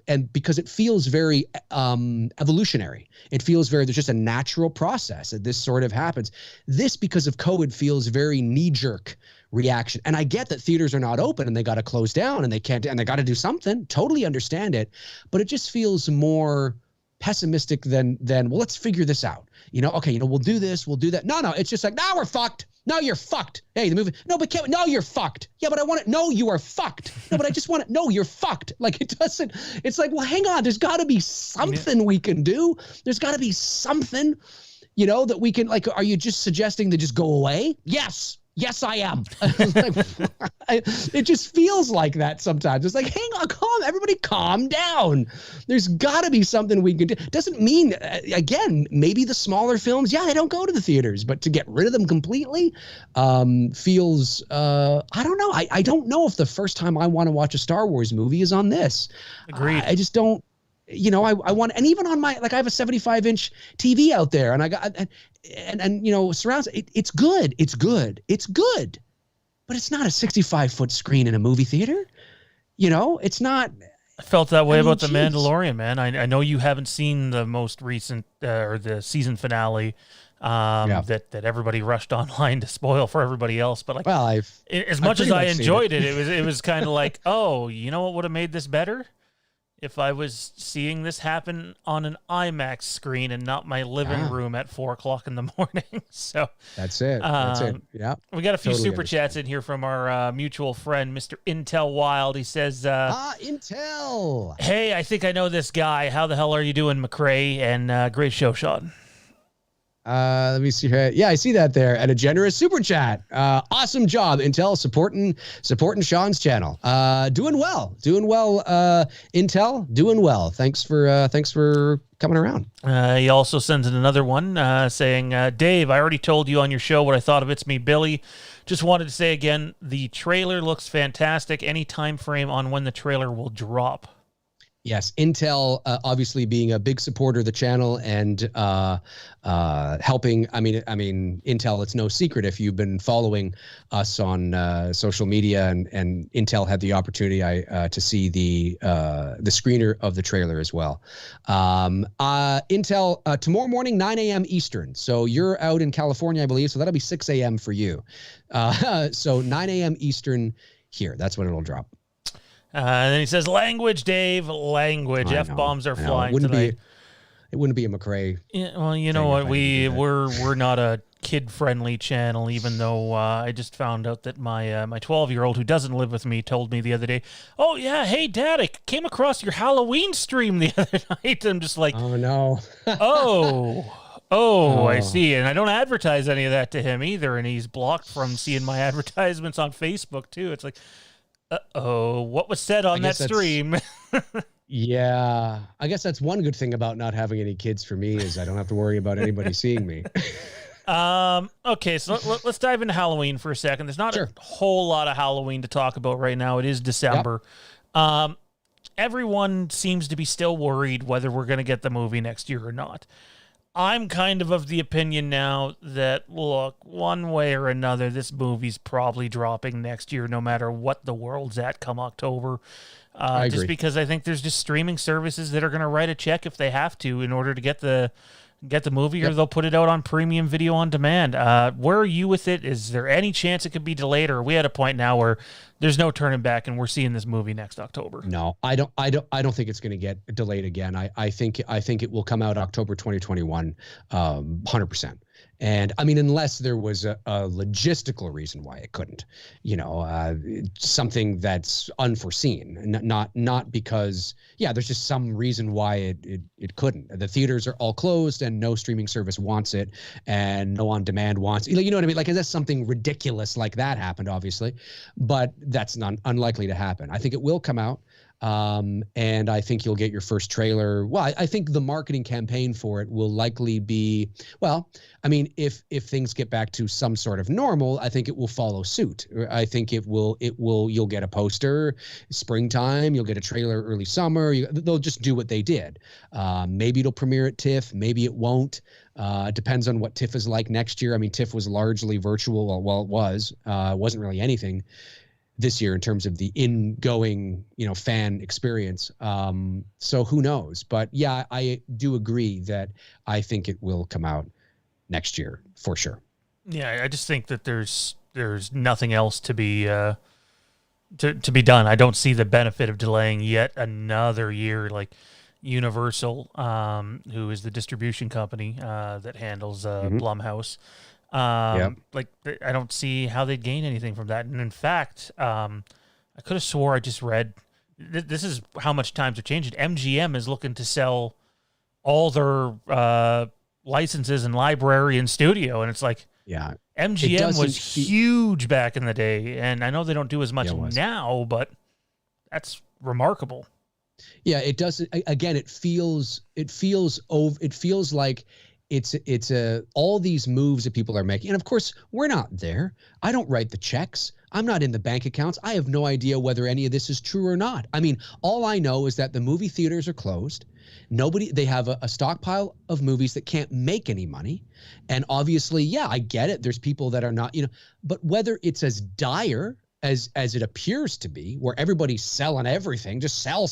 and because it feels very evolutionary. It feels there's just a natural process that this sort of happens. This, because of COVID, feels very knee-jerk reaction. And I get that theaters are not open and they got to close down and they can't, and they got to do something. Totally understand it. But it just feels more pessimistic than well, let's figure this out. Okay, we'll do this, we'll do that. No, it's just like, now we're fucked. No, you're fucked. Hey, the movie. No, but can't. No, you're fucked. Yeah, but I want it. No, you are fucked. No, but I just want it. No, you're fucked. Like, it doesn't. It's like, well, hang on. There's got to be something we can do. There's got to be something, that we can. Like, are you just suggesting to just go away? Yes. Yes, I am. It just feels like that sometimes. It's like, hang on, everybody calm down. There's got to be something we can do. Doesn't mean, again, maybe the smaller films, they don't go to the theaters, but to get rid of them completely feels, I don't know. I don't know if the first time I want to watch a Star Wars movie is on this. Agreed. I just don't. I want, and even on I have a 75-inch TV out there, and I got, and surrounds. It's good. It's good. But it's not a 65-foot screen in a movie theater. It's not. I felt that way about The Mandalorian, man. I know you haven't seen the most recent or the season finale that everybody rushed online to spoil for everybody else. But as much as I enjoyed it, it was kind of like, oh, you know what would have made this better? If I was seeing this happen on an IMAX screen and not my living room at 4:00 in the morning. So that's it. Yeah. We got a few super chats in here from our mutual friend, Mr. Intel Wild. He says, Intel. Hey, I think I know this guy. How the hell are you doing, McRae? And great show, Sean. Let me see here. Yeah, I see that there. And a generous super chat. Awesome job, Intel, supporting Sean's channel. Doing well, Intel, doing well. Thanks for coming around. He also sends in another one saying, Dave, I already told you on your show what I thought of It's Me, Billy. Just wanted to say again, the trailer looks fantastic. Any time frame on when the trailer will drop? Yes, Intel obviously being a big supporter of the channel and helping. I mean, Intel. It's no secret if you've been following us on social media, and Intel had the opportunity to see the screener of the trailer as well. Intel tomorrow morning 9 a.m. Eastern. So you're out in California, I believe. So that'll be 6 a.m. for you. So 9 a.m. Eastern here. That's when it'll drop. And then he says, language, Dave, language. F-bombs are flying tonight. It wouldn't be a McRae. Yeah, well, you know what? We're not a kid-friendly channel, even though I just found out that my 12-year-old who doesn't live with me told me the other day, oh, yeah, hey, Dad, I came across your Halloween stream the other night. I'm just like, oh, no. Oh, I see. And I don't advertise any of that to him either, and he's blocked from seeing my advertisements on Facebook, too. It's like, what was said on that stream? Yeah, I guess that's one good thing about not having any kids for me is I don't have to worry about anybody seeing me. Okay, so let's dive into Halloween for a second. There's not a whole lot of Halloween to talk about right now. It is December. Yep. Everyone seems to be still worried whether we're going to get the movie next year or not. I'm kind of the opinion now that, look, one way or another, this movie's probably dropping next year, no matter what the world's at come October. I agree. Just because I think there's just streaming services that are going to write a check if they have to in order to get the movie, or they'll put it out on premium video on demand. Where are you with it? Is there any chance it could be delayed, or are we at a point now where there's no turning back and we're seeing this movie next October? No, I don't think it's going to get delayed again. I think it will come out October 2021, 100%. And I mean, unless there was a logistical reason why it couldn't, something that's unforeseen, not because, there's just some reason why it couldn't. The theaters are all closed and no streaming service wants it and no on demand wants, you know what I mean? Like, unless something ridiculous like that happened, obviously, but that's not unlikely to happen. I think it will come out. And I think you'll get your first trailer. Well, I think the marketing campaign for it will likely be, if things get back to some sort of normal, I think it will follow suit. I think you'll get a poster springtime, you'll get a trailer early summer. They'll just do what they did. Maybe it'll premiere at TIFF, maybe it won't. It depends on what TIFF is like next year. I mean, TIFF was largely virtual. Well, it wasn't really anything this year in terms of the ingoing, fan experience. So who knows? But yeah, I do agree that I think it will come out next year for sure. Yeah, I just think that there's nothing else to be to be done. I don't see the benefit of delaying yet another year. Like Universal, who is the distribution company that handles Blumhouse. Like, I don't see how they'd gain anything from that. And in fact, I could have swore I just read, this is how much times are changing. MGM is looking to sell all their licenses and library and studio. And it's like, Yeah. MGM was huge back in the day, and I know they don't do as much now, but that's remarkable. Yeah, it doesn't. Again, it feels like it's all these moves that people are making, and of course we're not there. I don't write the checks. I'm not in the bank accounts. I have no idea whether any of this is true or not. I mean, all I know is that the movie theaters are closed. They have a stockpile of movies that can't make any money, and obviously, yeah, I get it. There's people that are not, but whether it's as dire as it appears to be, where everybody's selling everything, just sell.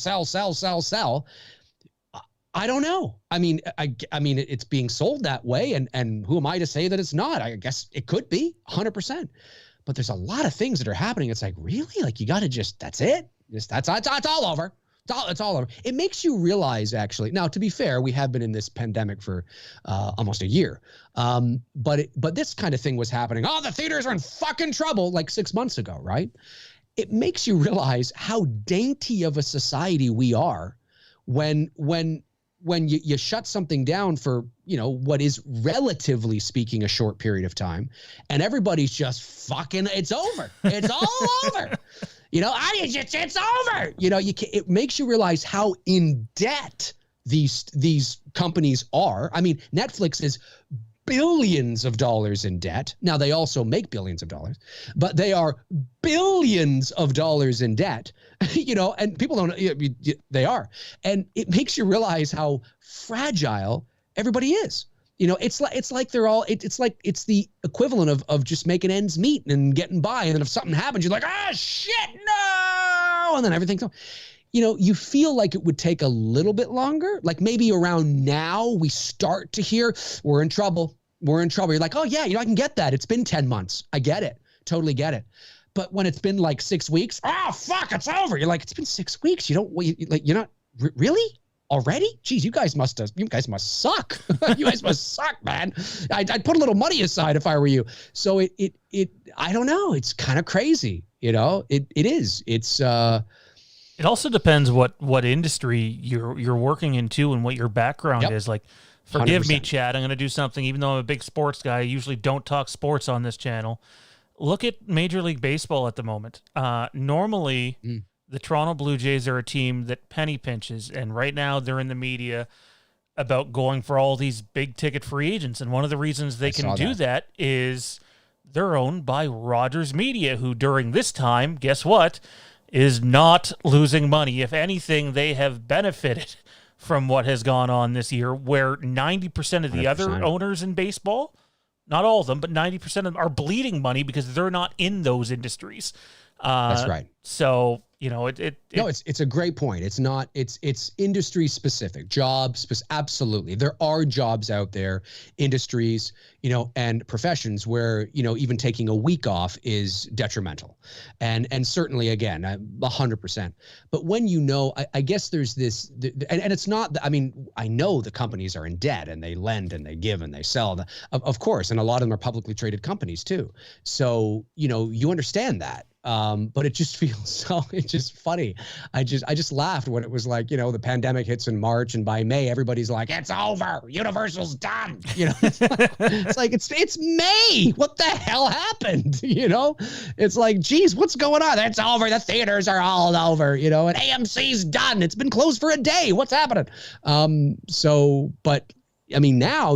I don't know. I mean, it's being sold that way, and who am I to say that it's not? I guess it could be 100%, but there's a lot of things that are happening. It's like, really? Like, you got to that's it. That's all over. It's all over. It makes you realize, actually. Now, to be fair, we have been in this pandemic for almost a year. But this kind of thing was happening. Oh, the theaters are in fucking trouble like 6 months ago, right? It makes you realize how dainty of a society we are when you shut something down for, what is relatively speaking a short period of time, and everybody's just fucking, it's over. It's all over. It's over. It makes you realize how in debt these companies are. I mean, Netflix is billions of dollars in debt. Now, they also make billions of dollars, but they are billions of dollars in debt, and people don't, they are. And it makes you realize how fragile everybody is. It's like they're all, it's the equivalent of just making ends meet and getting by. And then if something happens, you're like, shit, no. And then everything's, you feel like it would take a little bit longer. Like maybe around now we start to hear we're in trouble. You're like, oh yeah, I can get that. It's been 10 months. I get it. Totally get it. But when it's been like 6 weeks, oh fuck, it's over. You're like, it's been 6 weeks. You're not really? Already? Geez, you guys must suck. You guys must suck, man. I'd put a little money aside if I were you. So it I don't know. It's kind of crazy. It is. It's it also depends what industry you're working into and what your background is. Like, forgive 100%. Me, Chad, I'm going to do something, even though I'm a big sports guy, I usually don't talk sports on this channel. Look at Major League Baseball at the moment. Normally, the Toronto Blue Jays are a team that penny pinches, and right now they're in the media about going for all these big-ticket free agents, and one of the reasons they can do that is they're owned by Rogers Media, who during this time, guess what, is not losing money. If anything, they have benefited from what has gone on this year, where 90% of the 100%. Other owners in baseball, not all of them, but 90% of them are bleeding money because they're not in those industries. That's right. So, it's a great point. It's industry specific, jobs, absolutely. There are jobs out there, industries, and professions where, even taking a week off is detrimental. And certainly, again, 100%. But when I guess there's this, and it's not, I know the companies are in debt and they lend and they give and they sell, of course, and a lot of them are publicly traded companies too. So, you understand that. But it just feels it's just funny. I just laughed when it was like, the pandemic hits in March and by May, everybody's like, it's over. Universal's done. It's May. What the hell happened? It's like, geez, what's going on? It's over. The theaters are all over, and AMC's done. It's been closed for a day. What's happening? But now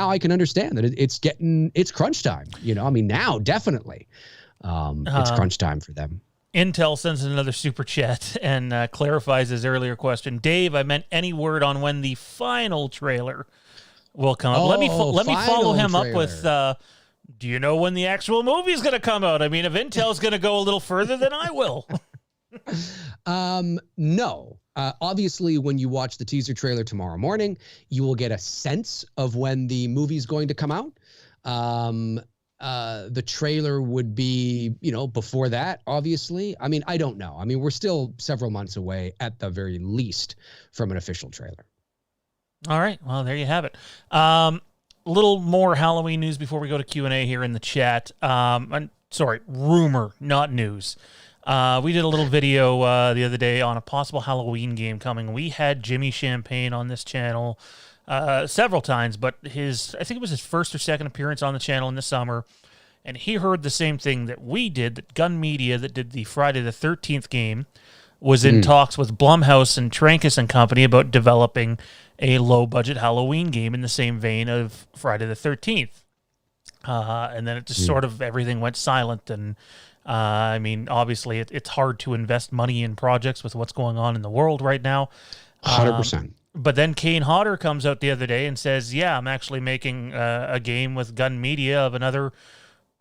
I can understand that it's crunch time, now definitely. It's crunch time for them. Intel sends another super chat and clarifies his earlier question. Dave, I meant any word on when the final trailer will come up. Let me follow him up with, do you know when the actual movie is going to come out? If Intel's going to go a little further than I will. No. Obviously, when you watch the teaser trailer tomorrow morning, you will get a sense of when the movie's going to come out. The trailer would be, before that, obviously. I don't know. We're still several months away at the very least from an official trailer. All right. Well, there you have it. A little more Halloween news before we go to Q&A here in the chat. Rumor, not news. We did a little video the other day on a possible Halloween game coming. We had Jimmy Champagne on this channel several times, but I think it was his first or second appearance on the channel in the summer, and he heard the same thing that we did, that Gun Media, that did the Friday the 13th game, was in talks with Blumhouse and Trancas and company about developing a low-budget Halloween game in the same vein of Friday the 13th. And then it just sort of, everything went silent. And I mean, obviously, it's hard to invest money in projects with what's going on in the world right now. 100%. But then Kane Hodder comes out the other day and says, yeah, I'm actually making a game with Gun Media of another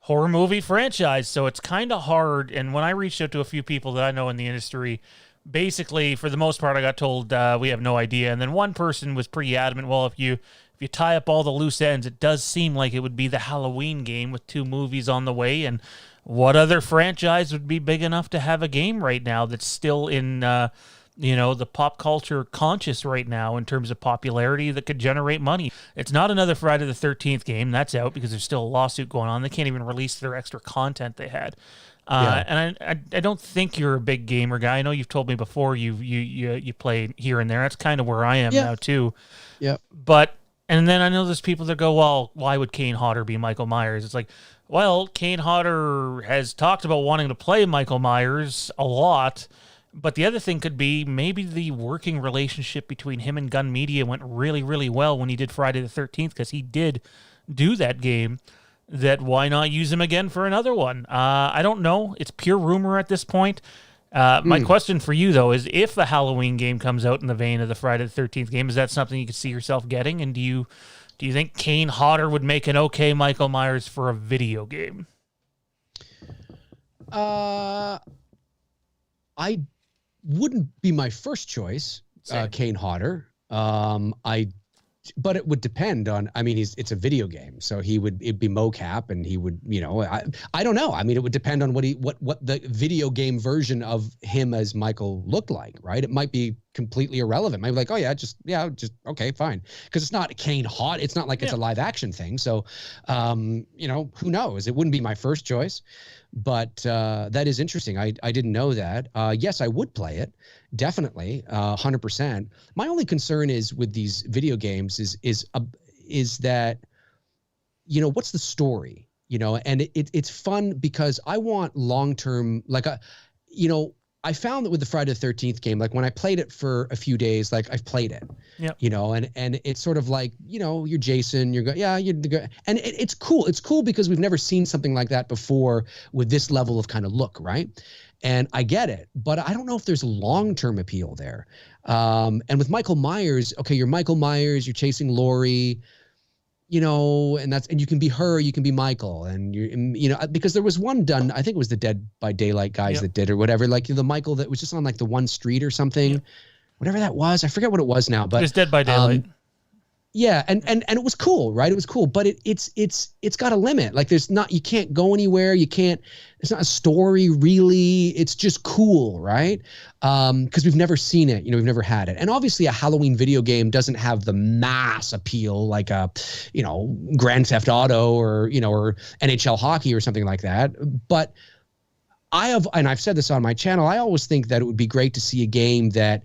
horror movie franchise. So it's kind of hard. And when I reached out to a few people that I know in the industry, basically, for the most part, I got told we have no idea. And then one person was pretty adamant, well, if you tie up all the loose ends, it does seem like it would be the Halloween game with 2 movies on the way. And what other franchise would be big enough to have a game right now that's still in, the pop culture conscious right now in terms of popularity that could generate money? It's not another Friday the 13th game. That's out because there's still a lawsuit going on. They can't even release their extra content they had. And I don't think you're a big gamer guy. I know you've told me before you play here and there. That's kind of where I am now too. Yeah. And then I know there's people that go, well, why would Kane Hodder be Michael Myers? It's like, well, Kane Hodder has talked about wanting to play Michael Myers a lot. But the other thing could be maybe the working relationship between him and Gun Media went really, really well when he did Friday the 13th, because he did do that game. That why not use him again for another one? I don't know. It's pure rumor at this point. My question for you, though, is if the Halloween game comes out in the vein of the Friday the 13th game, is that something you could see yourself getting? And do you think Kane Hodder would make an okay Michael Myers for a video game? I wouldn't be my first choice, Kane Hodder. But it would depend on, I mean, it's a video game, so it'd be mocap, and he would, I don't know. I mean, it would depend on what the video game version of him as Michael looked like, right? It might be completely irrelevant. Maybe like, oh yeah, just okay, fine. Because it's not Kane Hodder. It's not like it's a live action thing. So, who knows? It wouldn't be my first choice, but that is interesting. I didn't know that. Yes, I would play it. Definitely, 100%. My only concern is with these video games is that, what's the story, and it's fun because I want long-term, like, I found that with the Friday the 13th game, like when I played it for a few days, like I've played it, and it's sort of like, you're Jason, you're and it's cool. It's cool because we've never seen something like that before with this level of kind of look, right? And I get it, but I don't know if there's long-term appeal there. And with Michael Myers, okay, you're Michael Myers, you're chasing Laurie, and you can be her, you can be Michael, and because there was one done, I think it was the Dead by Daylight guys that did or whatever, like the Michael that was just on like the one street or something, whatever that was. I forget what it was now, but it was Dead by Daylight. Yeah, and it was cool, right? It was cool, but it's got a limit. Like you can't go anywhere. It's not a story really. It's just cool, right? Because we've never seen it, we've never had it. And obviously a Halloween video game doesn't have the mass appeal like a, Grand Theft Auto or NHL hockey or something like that. But I've said this on my channel, I always think that it would be great to see a game that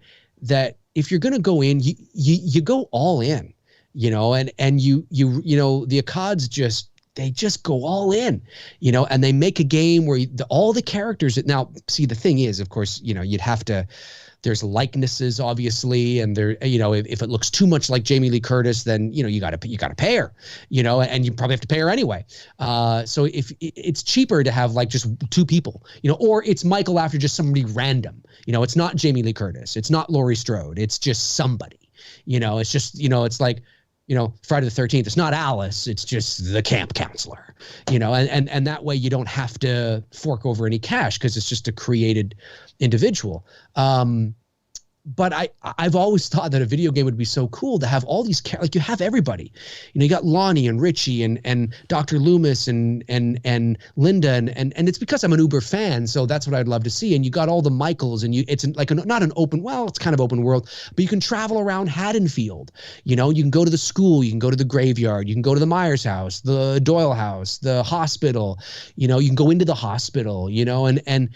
if you're going to go in, you go all in. And the Akkads they just go all in, and they make a game where all the characters now, see, the thing is, of course, you'd have to, there's likenesses obviously. And there, if it looks too much like Jamie Lee Curtis, then, you gotta pay her, and you probably have to pay her anyway. So if it's cheaper to have like just 2 people, or it's Michael after just somebody random, it's not Jamie Lee Curtis. It's not Laurie Strode. It's just somebody, it's just, it's like, Friday the 13th, it's not Alice, it's just the camp counselor, and that way you don't have to fork over any cash because it's just a created individual. But I've always thought that a video game would be so cool to have all these like you have everybody, you got Lonnie and Richie and Dr. Loomis and Linda and it's because I'm an Uber fan, so that's what I'd love to see. And you got all the Michaels, and it's like not an open, well, it's kind of open world, but you can travel around Haddonfield. You can go to the school, you can go to the graveyard, you can go to the Myers house, the Doyle house, the hospital. You can go into the hospital. And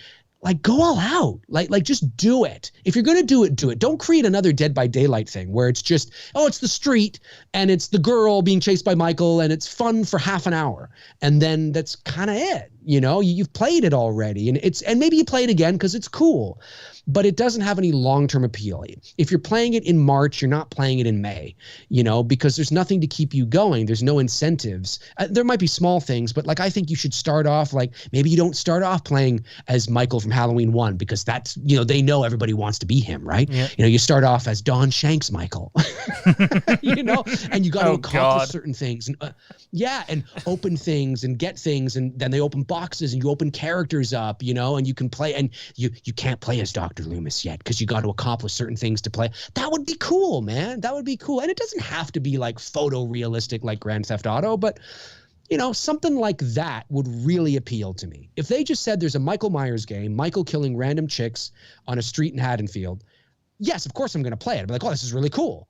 like go all out, like just do it. If you're gonna do it, do it. Don't create another Dead by Daylight thing where it's just, oh, it's the street and it's the girl being chased by Michael and it's fun for half an hour and then that's kind of it. You've played it already and maybe you play it again because it's cool, but it doesn't have any long-term appeal. If you're playing it in March, you're not playing it in May, because there's nothing to keep you going. There's no incentives. There might be small things, but like I think you should start off like maybe you don't start off playing as Michael from Halloween 1 because that's, they know everybody wants to be him, right? Yeah. You start off as Don Shanks Michael, and you got to accomplish certain things and and open things and get things and then they open boxes and you open characters up, and you can play and you can't play as Dr. Loomis yet because you got to accomplish certain things to play. That would be cool, man. That would be cool. And it doesn't have to be like photorealistic like Grand Theft Auto, but something like that would really appeal to me. If they just said there's a Michael Myers game, Michael killing random chicks on a street in Haddonfield, yes, of course I'm going to play it. I'd be like, oh, this is really cool.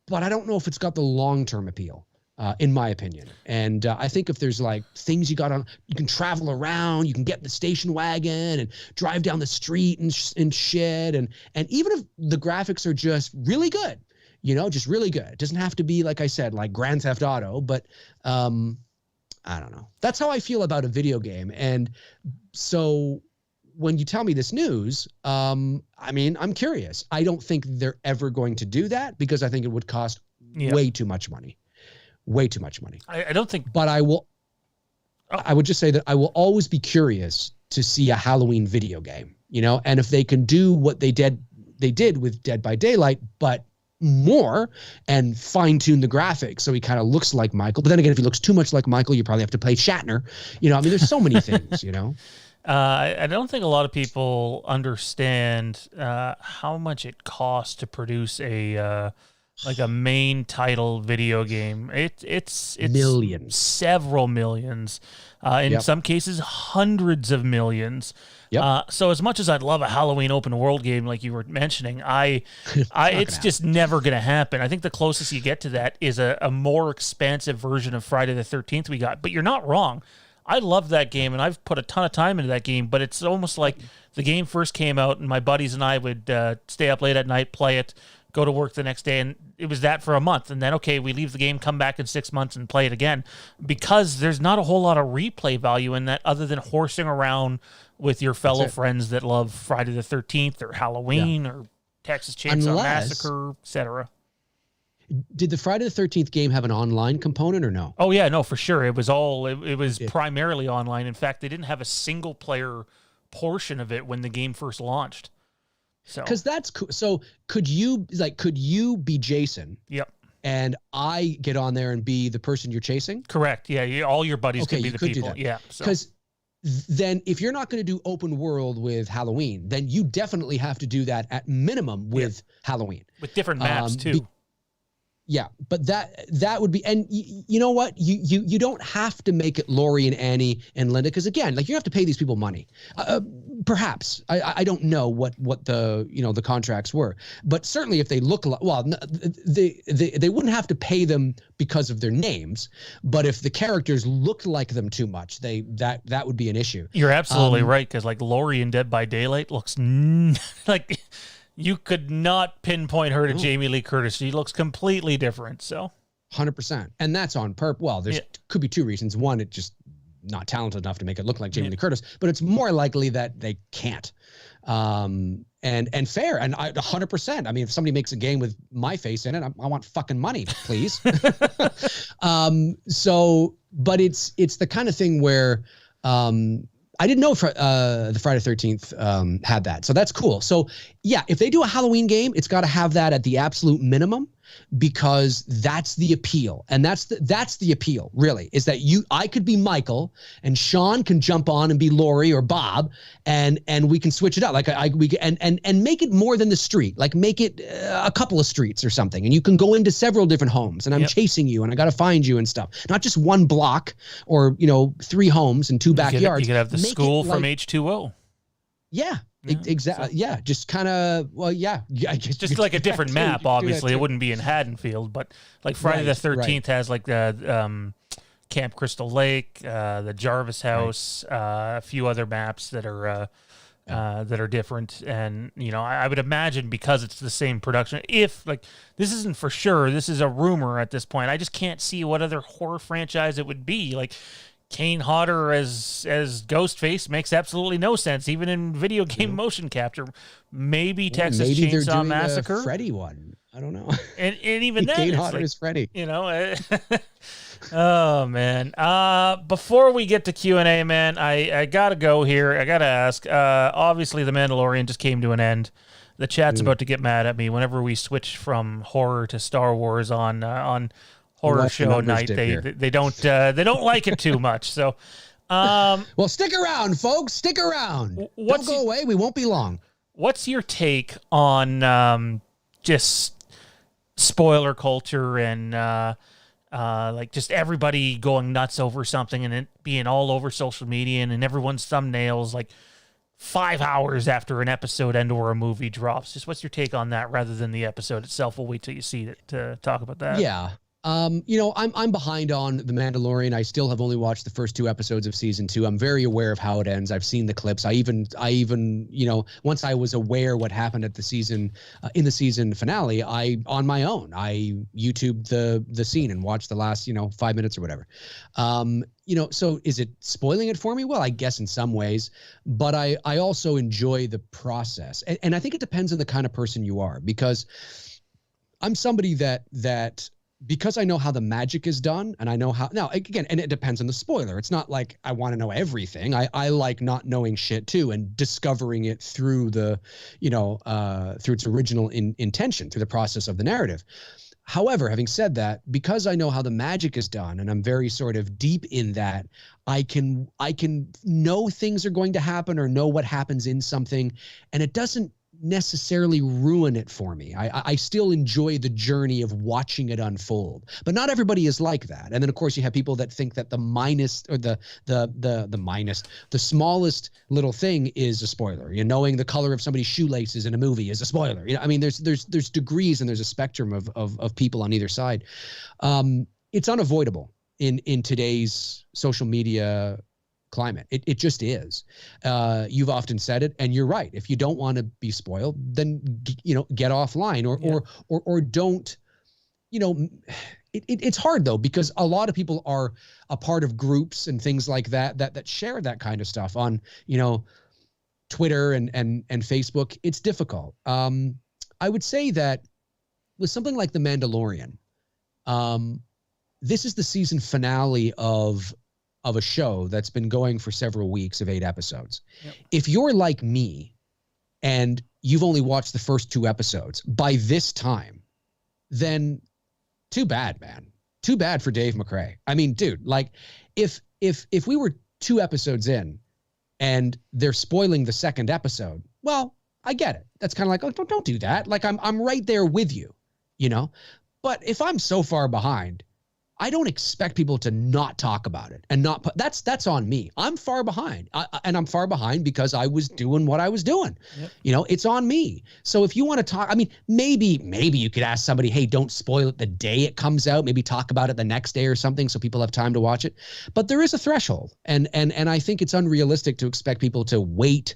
But I don't know if it's got the long-term appeal. In my opinion. And I think if there's like things you can travel around, you can get in the station wagon and drive down the street and shit. And even if the graphics are just really good, just really good. It doesn't have to be, like I said, like Grand Theft Auto, but I don't know. That's how I feel about a video game. And so when you tell me this news, I'm curious. I don't think they're ever going to do that because I think it would cost way too much money. Way too much money. I don't think. But I would just say that I will always be curious to see a Halloween video game, and if they can do what they did with Dead by Daylight, but more and fine tune the graphics so he kind of looks like Michael. But then again, if he looks too much like Michael, you probably have to play Shatner. There's so many things, I don't think a lot of people understand how much it costs to produce a main title video game. It's millions, several millions, in some cases hundreds of millions. So as much as I'd love a Halloween open world game like you were mentioning, it's just never going to happen. I think the closest you get to that is a more expansive version of Friday the 13th we got. But you're not wrong. I love that game, and I've put a ton of time into that game, but it's almost like the game first came out, and my buddies and I would stay up late at night, play it, go to work the next day, and it was that for a month. And then, okay, we leave the game, come back in 6 months and play it again, because there's not a whole lot of replay value in that other than horsing around with your fellow friends that love Friday the 13th or Halloween or Texas Chainsaw Massacre, etc. Did the Friday the 13th game have an online component or no? Oh, yeah, no, for sure. It was primarily online. In fact, they didn't have a single player portion of it when the game first launched. So, because that's cool. So could you be Jason? Yep. And I get on there and be the person you're chasing? Correct. Yeah. All your buddies could be the people. Do that. Yeah. Because then if you're not going to do open world with Halloween, then you definitely have to do that at minimum with Halloween. With different maps too. Yeah, but that would be, and you know what? You don't have to make it Lori and Annie and Linda, because again, like you have to pay these people money. Perhaps I don't know what the contracts were, but certainly if they look like, well, they wouldn't have to pay them because of their names, but if the characters looked like them too much, that would be an issue. You're absolutely right, because like Lori in Dead by Daylight looks like. You could not pinpoint her to Jamie Lee Curtis. She looks completely different. So 100%. And that's on purpose. Well, there's could be two reasons. One, it's just not talented enough to make it look like Jamie Lee Curtis, but it's more likely that they can't. And fair. And 100%. I mean, if somebody makes a game with my face in it, I want fucking money, please. But it's the kind of thing where, I didn't know the Friday 13th had that. So that's cool. So yeah, if they do a Halloween game, it's got to have that at the absolute minimum, because that's the appeal. And that's the appeal, really, is that I could be Michael and Sean can jump on and be Lori or Bob, and we can switch it up. Like and make it more than the street. Like make it a couple of streets or something, and you can go into several different homes, and I'm chasing you and I got to find you and stuff. Not just one block or 3 homes and 2 backyards. You could have the school from H2O. Yeah. Exactly. So, yeah, just kind of. Well, yeah. I guess just like a different map. Obviously, it wouldn't be in Haddonfield, but like Friday the 13th has like the Camp Crystal Lake, the Jarvis House, a few other maps that are that are different. And, you know, I would imagine because it's the same production, if, like, this isn't for sure, this is a rumor at this point, I just can't see what other horror franchise it would be. Like, Kane Hodder as Ghostface makes absolutely no sense, even in video game motion capture. Maybe Texas Chainsaw Massacre. A Freddy one. I don't know. And even then, Kane Hodder is Freddy. You know, oh man. Before we get to Q&A, man, I gotta go here. I gotta ask. Obviously, The Mandalorian just came to an end. The chat's about to get mad at me whenever we switch from horror to Star Wars on horror show night. They don't like it too much. So, well, stick around, folks. Stick around. Don't go away. We won't be long. What's your take on just spoiler culture and like just everybody going nuts over something and it being all over social media and in everyone's thumbnails like 5 hours after an episode and or a movie drops? Just what's your take on that rather than the episode itself? We'll wait till you see it to talk about that. Yeah. You know, I'm behind on The Mandalorian. I still have only watched the first 2 episodes of season 2. I'm very aware of how it ends. I've seen the clips. I even, you know, once I was aware what happened at the season, in the season finale, on my own, I YouTubed the scene and watched the last, 5 minutes or whatever. So is it spoiling it for me? Well, I guess in some ways, but I also enjoy the process. And I think it depends on the kind of person you are, because I'm somebody that because I know how the magic is done and I know how now again, and it depends on the spoiler. It's not like I want to know everything. I like not knowing shit too and discovering it through the, through its original intention, through the process of the narrative. However, having said that, because I know how the magic is done and I'm very sort of deep in that, I can know things are going to happen or know what happens in something, and it doesn't necessarily ruin it for me. I still enjoy the journey of watching it unfold, but not everybody is like that. And then of course you have people that think that the smallest little is a spoiler. Knowing the color of somebody's shoelaces in a movie is a spoiler. I mean, there's degrees and there's a spectrum of people on either side. It's unavoidable in today's social media climate. It just is. You've often said it, and you're right. If you don't want to be spoiled, then get offline or don't. It's hard though, because a lot of people are a part of groups and things like that share that kind of stuff on Twitter and Facebook. It's difficult. I would say that with something like The Mandalorian, this is the season finale of a show that's been going for several weeks of 8 episodes. Yep. If you're like me and you've only watched the first 2 episodes by this time, then too bad, man. Too bad for Dave McRae. I mean, dude, like if we were 2 episodes in and they're spoiling the second episode, well, I get it. That's kind of like, oh, don't do that. Like I'm right there with you, But if I'm so far behind, I don't expect people to not talk about it and not put, that's on me. I'm far behind, and I'm far behind because I was doing what I was doing. Yep. It's on me. So if you want to talk, I mean, maybe you could ask somebody, hey, don't spoil it the day it comes out. Maybe talk about it the next day or something so people have time to watch it. But there is a threshold, and I think it's unrealistic to expect people to wait,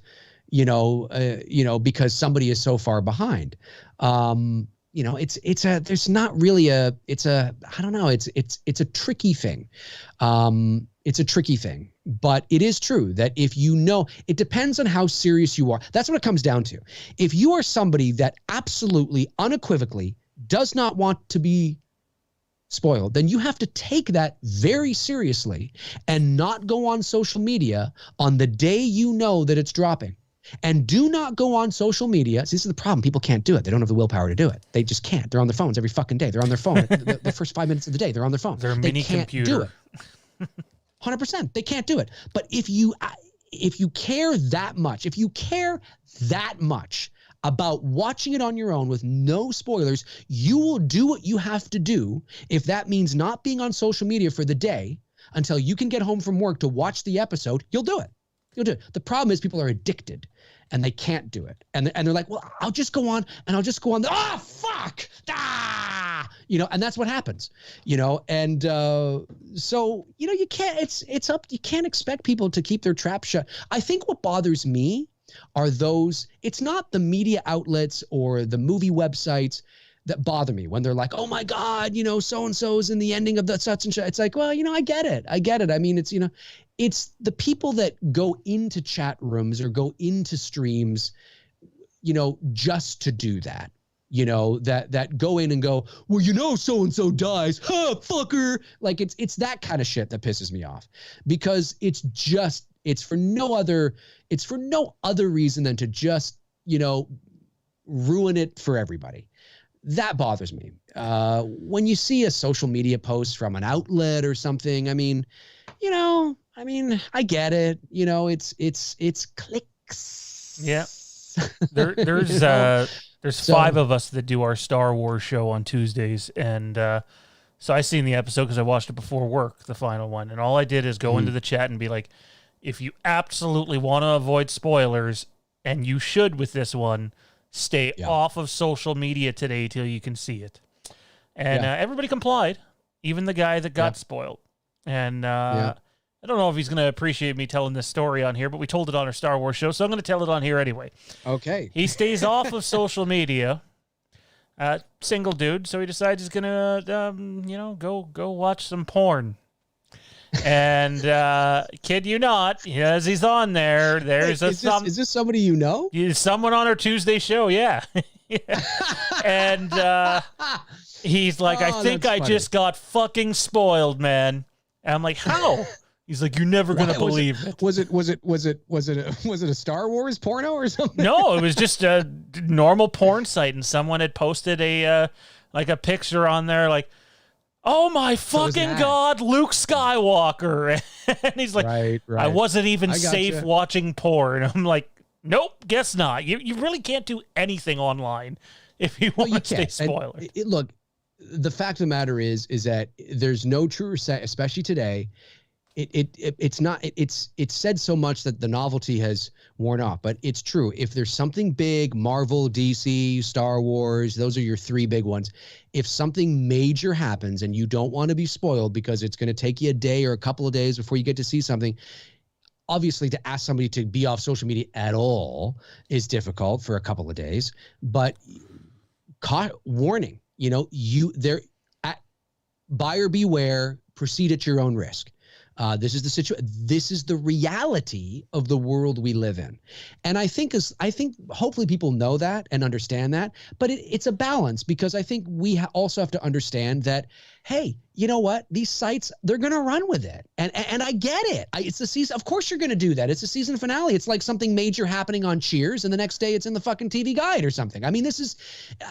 because somebody is so far behind. It's a tricky thing. It's a tricky thing, but it is true that if it depends on how serious you are. That's what it comes down to. If you are somebody that absolutely unequivocally does not want to be spoiled, then you have to take that very seriously and not go on social media on the day you know that it's dropping. And do not go on social media. See, this is the problem. People can't do it. They don't have the willpower to do it. They just can't. They're on their phones every fucking day. They're on their phone. the first 5 minutes of the day, they're on their phone. They're a mini computer. Do it. 100%. They can't do it. But if you care that much, about watching it on your own with no spoilers, you will do what you have to do. If that means not being on social media for the day until you can get home from work to watch the episode, you'll do it. You'll do it. The problem is people are addicted and they can't do it. And they're like, well, I'll just go on. Oh, fuck. And that's what happens, and you can't, you can't expect people to keep their trap shut. I think what bothers me are those, it's not the media outlets or the movie websites that bother me when they're like, oh my God, so-and-so's in the ending of the such and such. It's like, well, I get it. I mean, it's, it's the people that go into chat rooms or go into streams, just to do that. That go in and go, well, so-and-so dies, huh, fucker. Like it's that kind of shit that pisses me off, because it's for no other reason than to just, ruin it for everybody. That bothers me. When you see a social media post from an outlet or something, I mean, I get it. It's clicks. Yeah. There's 5 of us that do our Star Wars show on Tuesdays, and so I seen the episode because I watched it before work, the final one, and all I did is go into the chat and be like, if you absolutely want to avoid spoilers, and you should with this one, stay off of social media today till you can see it. And everybody complied, even the guy that got spoiled. And I don't know if he's going to appreciate me telling this story on here, but we told it on our Star Wars show, so I'm going to tell it on here anyway. Okay. He stays off of social media, single dude, so he decides he's going to, go watch some porn. And kid you not, as he's on there, there's is this somebody you know? Someone on our Tuesday show, yeah. And he's like, I think I just got fucking spoiled, man. And I'm like, how? He's like, you're never gonna believe it. Was it a Star Wars porno or something? No, it was just a normal porn site, and someone had posted a picture on there, like, oh my fucking God, Luke Skywalker. And he's like, right. I wasn't even safe watching porn. I'm like, nope, guess not. You really can't do anything online if you want to stay spoiled. Look, the fact of the matter is that there's no truer set, especially today. It's said so much that the novelty has worn off, but it's true. If there's something big, Marvel, DC, Star Wars, those are your 3 big ones. If something major happens and you don't want to be spoiled because it's going to take you a day or a couple of days before you get to see something, obviously to ask somebody to be off social media at all is difficult for a couple of days, but warning, buyer beware, proceed at your own risk. This is the situation. This is the reality of the world we live in, and I think hopefully people know that and understand that. But it's a balance, because I think we also have to understand that, hey, you know what? These sites, they're going to run with it, and I get it. It's the season. Of course, you're going to do that. It's a season finale. It's like something major happening on Cheers, and the next day it's in the fucking TV Guide or something. I mean, this is.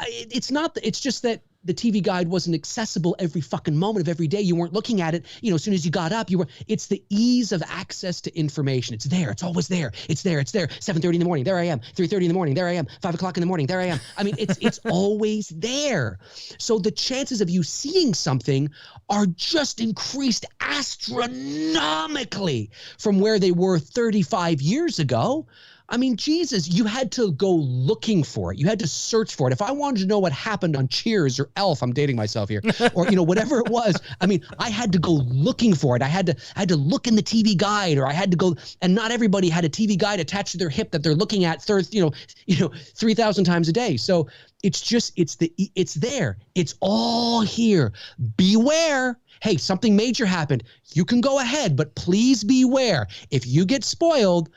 It's not. It's just that the TV Guide wasn't accessible every fucking moment of every day. You weren't looking at it, as soon as you got up, it's the ease of access to information. It's there. It's always there. It's there. 7:30 in the morning. There I am. 3:30 in the morning. There I am. 5 o'clock in the morning. There I am. I mean, it's always there. So the chances of you seeing something are just increased astronomically from where they were 35 years ago. I mean, Jesus, you had to go looking for it. You had to search for it. If I wanted to know what happened on Cheers or Elf, I'm dating myself here, or, whatever it was, I mean, I had to go looking for it. I had to look in the TV Guide, or I had to go, and not everybody had a TV Guide attached to their hip that they're looking at 3,000 times a day. So it's there. It's all here. Beware. Hey, something major happened. You can go ahead, but please beware. If you get spoiled,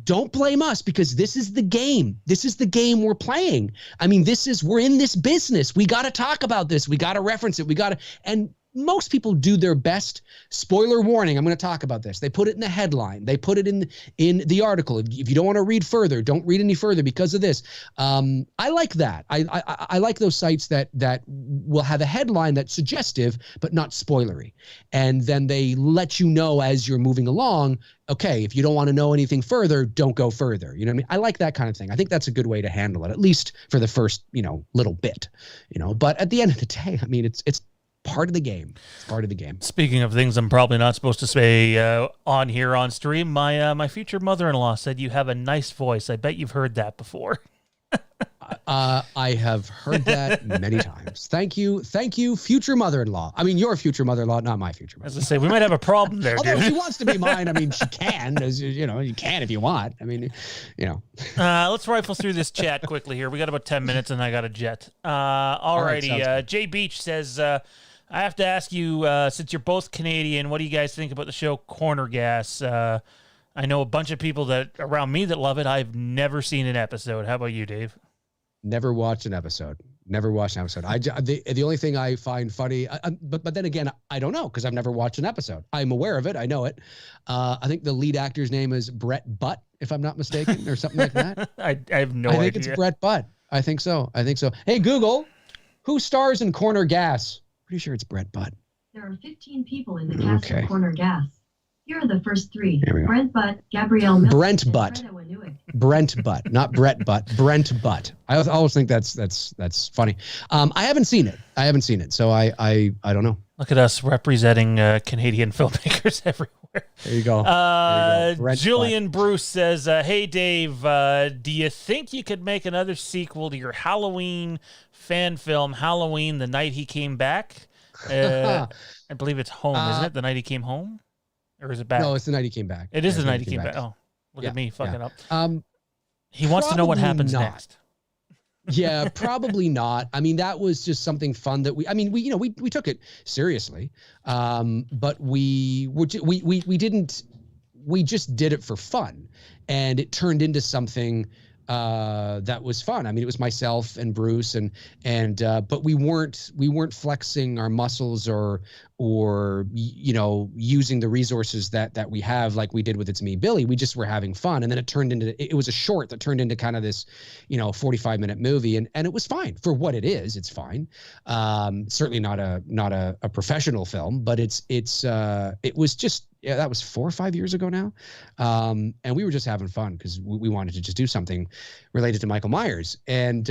don't blame us, because this is the game. This is the game we're playing. I mean, we're in this business. We got to talk about this. We got to reference it. And most people do their best. Spoiler warning, I'm going to talk about this. They put it in the headline. They put it in the article. If you don't want to read further, don't read any further because of this. I like that. I like those sites that will have a headline that's suggestive but not spoilery. And then they let you know as you're moving along, okay, if you don't want to know anything further, don't go further. You know what I mean? I like that kind of thing. I think that's a good way to handle it, at least for the first, little bit, But at the end of the day, I mean, it's part of the game. It's part of the game. Speaking of things I'm probably not supposed to say on here on stream, my future mother-in-law said you have a nice voice. I bet you've heard that before. I have heard that many times. Thank you, future mother-in-law. I mean, your future mother-in-law, not my future mother-in-law. As I say, we might have a problem there, Although dude. if she wants to be mine, I mean, she can. As you know, you can if you want. I mean, you know. Let's rifle through this chat quickly here. We got about 10 minutes, and I got a jet. Alrighty. Right, Jay Beach says, I have to ask you, since you're both Canadian, what do you guys think about the show Corner Gas? I know a bunch of people that around me that love it. I've never seen an episode. How about you, Dave? Never watched an episode. The only thing I find funny, but then again, I don't know because I've never watched an episode. I'm aware of it. I know it. I think the lead actor's name is Brett Butt, if I'm not mistaken, or something like that. I have no idea. I think it's Brett Butt. I think so. Hey, Google, who stars in Corner Gas? Pretty sure it's Brett Butt. There are 15 people in the cast of Corner Gas. Here are the first three. Brent Butt, Gabrielle Mills, Brent Butt. Brent Butt, not Brett Butt. Brent Butt. I always think that's funny. I haven't seen it. So I don't know. Look at us representing Canadian filmmakers everywhere. There you go. Julian Bruce says, hey, Dave, do you think you could make another sequel to your Halloween fan film, Halloween, The Night He Came Back? I believe it's home, isn't it? The Night He Came Home? Or is it back? No, it's The Night He Came Back. It is The Night He Came Back. Oh, look at me fucking up. He wants Probably to know what happens next. Yeah, probably not. I mean, that was just something fun that we took it seriously. But we just did it for fun, and it turned into something that was fun. I mean, it was myself and Bruce but we weren't flexing our muscles or using the resources that we have like we did with It's Me Billy. We just were having fun, and then it was a short that turned into kind of this 45-minute movie, and it was fine for what it is. It's fine. Certainly not a professional film, but it was just, that was 4 or 5 years ago now. And we were just having fun because we wanted to just do something related to Michael Myers. And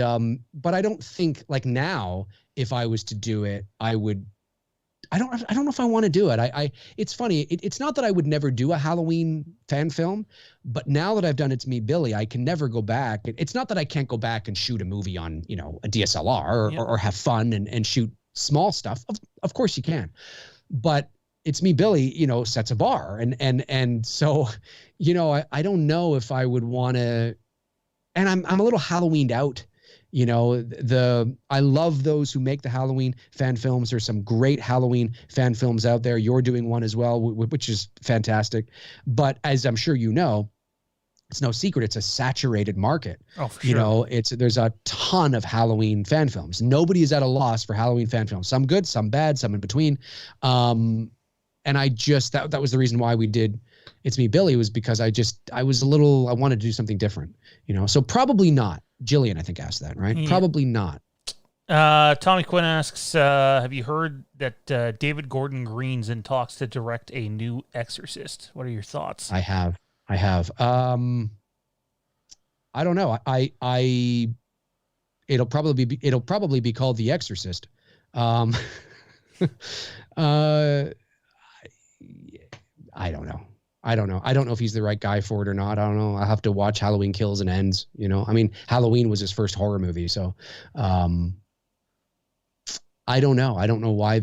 but I don't think, like, now, if I was to do it, I don't know if I want to do it. It's funny. It's not that I would never do a Halloween fan film, but now that I've done It's Me Billy, I can never go back. It's not that I can't go back and shoot a movie on, a DSLR or have fun and shoot small stuff. Of course you can. But It's Me Billy, sets a bar. And so, I don't know if I would want to, and I'm a little Halloweened out. I love those who make the Halloween fan films. There's some great Halloween fan films out there. You're doing one as well, which is fantastic. But as I'm sure you know, it's no secret, it's a saturated market. Oh, for sure. There's a ton of Halloween fan films. Nobody is at a loss for Halloween fan films. Some good, some bad, some in between. And that was the reason why we did It's Me Billy, was because I wanted to do something different, so probably not. Jillian, I think, asked that, right? Yeah. Probably not. Tommy Quinn asks, have you heard that David Gordon Green's in talks to direct a new Exorcist? What are your thoughts? I have. I don't know. It'll probably be called The Exorcist. I don't know. I don't know if he's the right guy for it or not. I don't know. I'll have to watch Halloween Kills and Ends. I mean, Halloween was his first horror movie, so I don't know. I don't know why.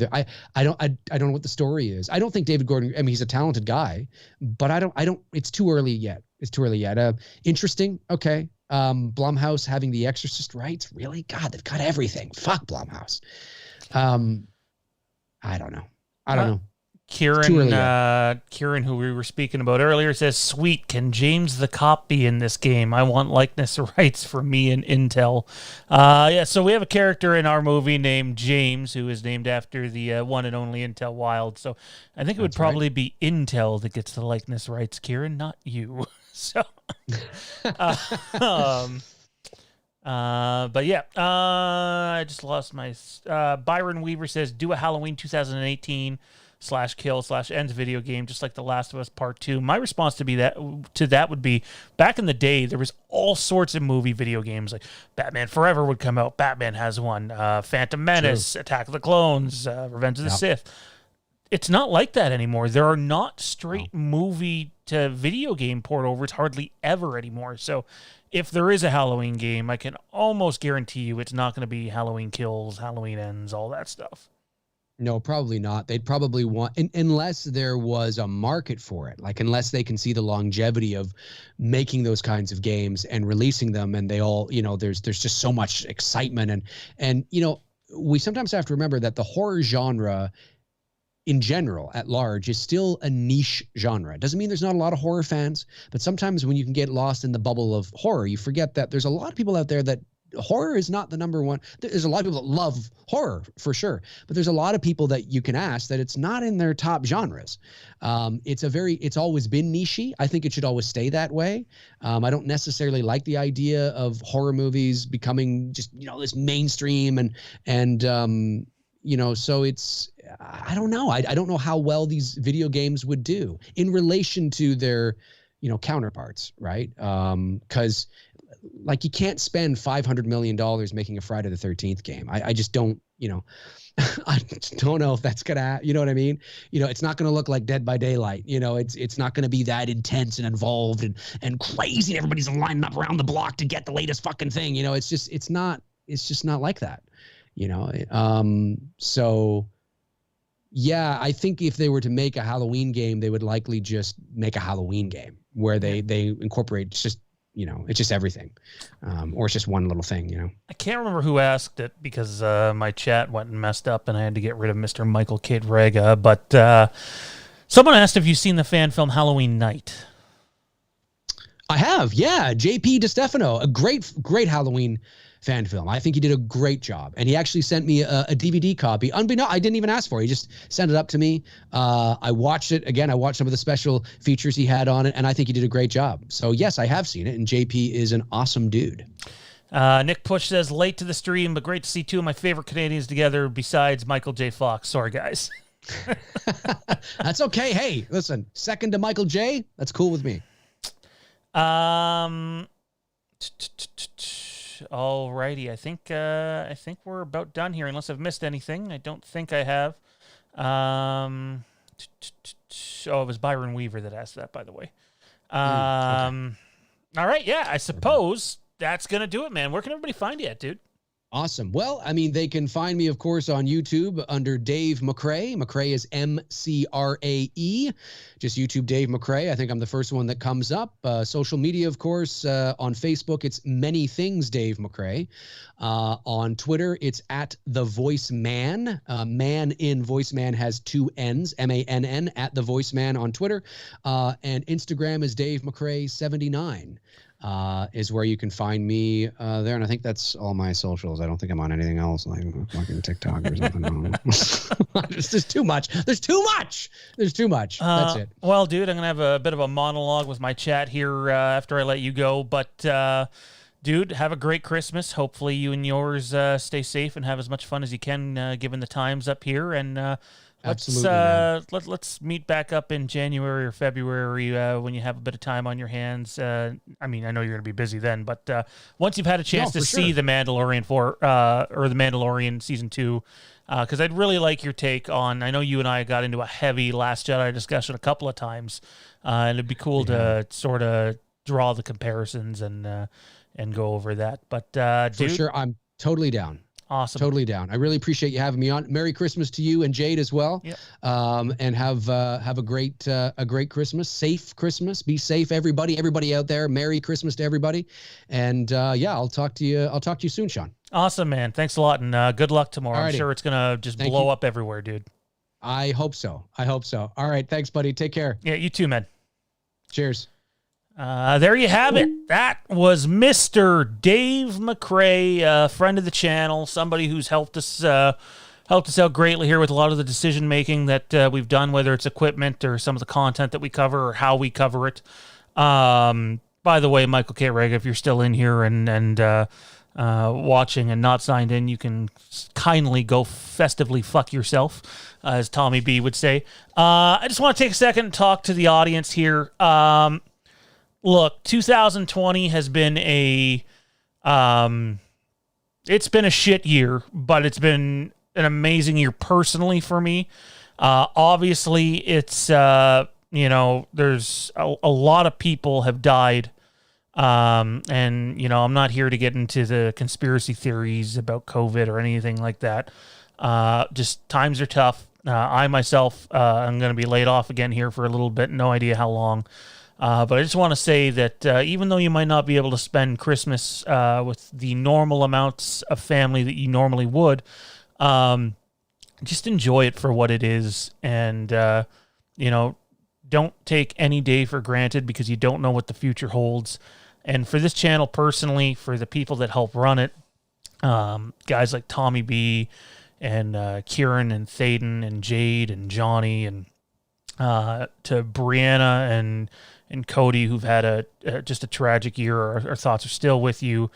I don't know what the story is. I don't think David Gordon. I mean, he's a talented guy, but I don't. It's too early yet. Interesting. Okay. Blumhouse having The Exorcist rights. Really? God, they've got everything. Fuck Blumhouse. I don't know. Kieran, who we were speaking about earlier, says, sweet, can James the Cop be in this game? I want likeness rights for me and Intel. So we have a character in our movie named James, who is named after the one and only Intel Wild. So I think it would probably be Intel that gets the likeness rights, Kieran, not you. So, but yeah, I just lost my, Byron Weaver says, do a Halloween 2018 /kill/ends video game, just like The Last of Us Part 2. My response to that would be, back in the day, there was all sorts of movie video games. Like Batman Forever would come out. Batman has one. Phantom Menace, Attack of the Clones, Revenge of the Sith. it's not like that anymore. There are not straight movie to video game port overs hardly ever anymore. So if there is a Halloween game, I can almost guarantee you it's not going to be Halloween Kills, Halloween Ends, all that stuff. No, probably not. They'd probably want, unless there was a market for it, like unless they can see the longevity of making those kinds of games and releasing them, and they all, there's just so much excitement, and we sometimes have to remember that the horror genre in general at large is still a niche genre. It doesn't mean there's not a lot of horror fans, but sometimes when you can get lost in the bubble of horror, you forget that there's a lot of people out there that horror is not the number one. There's a lot of people that love horror for sure, but there's a lot of people that you can ask that it's not in their top genres. It's always been niche-y. I think it should always stay that way. I don't necessarily like the idea of horror movies becoming just, this mainstream so I don't know. I don't know how well these video games would do in relation to their, counterparts, right? Because you can't spend $500 million making a Friday the 13th game. I just don't, I don't know if that's gonna, you know what I mean? It's not gonna look like Dead by Daylight. It's not gonna be that intense and involved and crazy. Everybody's lining up around the block to get the latest fucking thing. It's just not like that. So yeah, I think if they were to make a Halloween game, they would likely just make a Halloween game where they incorporate just, it's just everything. Or it's just one little thing, I can't remember who asked it because my chat went and messed up and I had to get rid of Mr. Michael Kate Rega, but someone asked if you've seen the fan film Halloween Night. I have, yeah. JP DeStefano, a great Halloween fan film. I think he did a great job, and he actually sent me a DVD copy. I didn't even ask for it. He just sent it up to me. I watched it again. I watched some of the special features he had on it, and I think he did a great job. So yes, I have seen it, and JP is an awesome dude. Nick Push says, late to the stream, but great to see two of my favorite Canadians together besides Michael J. Fox. Sorry, guys. That's okay. Hey, listen, second to Michael J. That's cool with me. Alrighty, I think we're about done here, unless I've missed anything. I don't think I have. It was Byron Weaver that asked that, by the way. Okay. All right, yeah, I suppose that's gonna do it, man. Where can everybody find you at, dude? Awesome. Well, I mean, they can find me, of course, on YouTube under Dave McRae. McRae is MCRAE. Just YouTube Dave McRae. I think I'm the first one that comes up. Social media, of course, on Facebook, it's Many Things Dave McRae. On Twitter, it's at The Voice Man. Man in Voice Man has two N's, MANN, at The Voice Man on Twitter. And Instagram is Dave McRae 79. Is where you can find me there. And I think that's all my socials. I don't think I'm on anything else, like fucking TikTok or something. There's too much. There's too much. That's it. Well, dude, I'm going to have a bit of a monologue with my chat here after I let you go. But, dude, have a great Christmas. Hopefully you and yours stay safe and have as much fun as you can given the times up here. And let's meet back up in January or February when you have a bit of time on your hands. I mean, I know you're going to be busy then, but once you've had a chance to see The Mandalorian or The Mandalorian Season 2, because I'd really like your take on, I know you and I got into a heavy Last Jedi discussion a couple of times, and it'd be cool to sort of draw the comparisons and go over that. But for sure, I'm totally down. Awesome. Totally down. I really appreciate you having me on. Merry Christmas to you and Jade as well. Yep. And have a great Christmas. Safe Christmas. Be safe, everybody out there. Merry Christmas to everybody. And I'll talk to you soon, Sean. Awesome, man. Thanks a lot, and good luck tomorrow. Alrighty. I'm sure it's gonna just blow up everywhere, dude. I hope so. All right, thanks, buddy. Take care. Yeah, you too, man. Cheers. There you have it. That was Mr. Dave McRae, friend of the channel, somebody who's helped us out greatly here with a lot of the decision making that we've done, whether it's equipment or some of the content that we cover or how we cover it. By the way, Michael K. Rega, if you're still in here and watching and not signed in, you can kindly go festively fuck yourself, as Tommy B would say. I just want to take a second and talk to the audience here. Look, 2020 has been it's been a shit year, but it's been an amazing year personally for me. Obviously, it's, there's a lot of people have died. And, I'm not here to get into the conspiracy theories about COVID or anything like that. Just times are tough. I myself, I'm going to be laid off again here for a little bit. No idea how long. But I just want to say that even though you might not be able to spend Christmas with the normal amounts of family that you normally would, just enjoy it for what it is. And, don't take any day for granted because you don't know what the future holds. And for this channel personally, for the people that help run it, guys like Tommy B and Kieran and Thaden and Jade and Johnny and to Brianna and Cody, who've had just a tragic year. Our thoughts are still with you.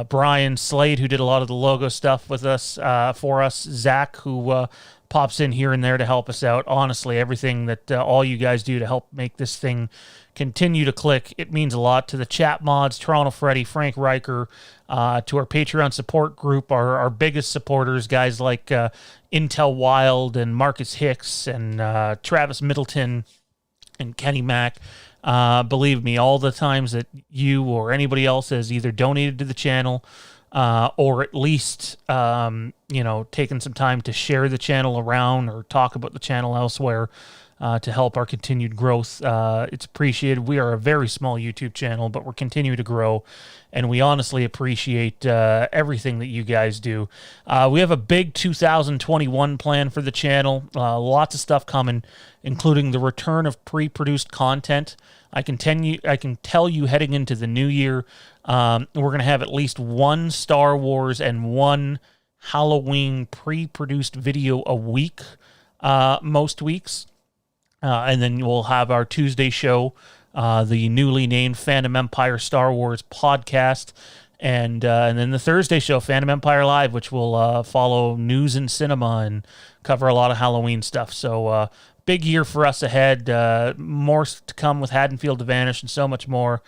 Brian Slade, who did a lot of the logo stuff with us, for us. Zach, who pops in here and there to help us out. Honestly, everything that all you guys do to help make this thing continue to click, it means a lot. To the chat mods, Toronto Freddy, Frank Riker, to our Patreon support group, our biggest supporters, guys like Intel Wild and Marcus Hicks and Travis Middleton and Kenny Mack. Believe me, all the times that you or anybody else has either donated to the channel or at least, taken some time to share the channel around or talk about the channel elsewhere to help our continued growth. It's appreciated. We are a very small YouTube channel, but we're continuing to grow, and we honestly appreciate everything that you guys do. We have a big 2021 plan for the channel. Lots of stuff coming, including the return of pre-produced content. I can tell you heading into the new year, we're going to have at least one Star Wars and one Halloween pre-produced video a week, most weeks. And then we'll have our Tuesday show, the newly named Fandom Empire Star Wars podcast. And then the Thursday show, Fandom Empire Live, which will follow news and cinema and cover a lot of Halloween stuff. So big year for us ahead. More to come with Haddonfield to Vanish and so much more.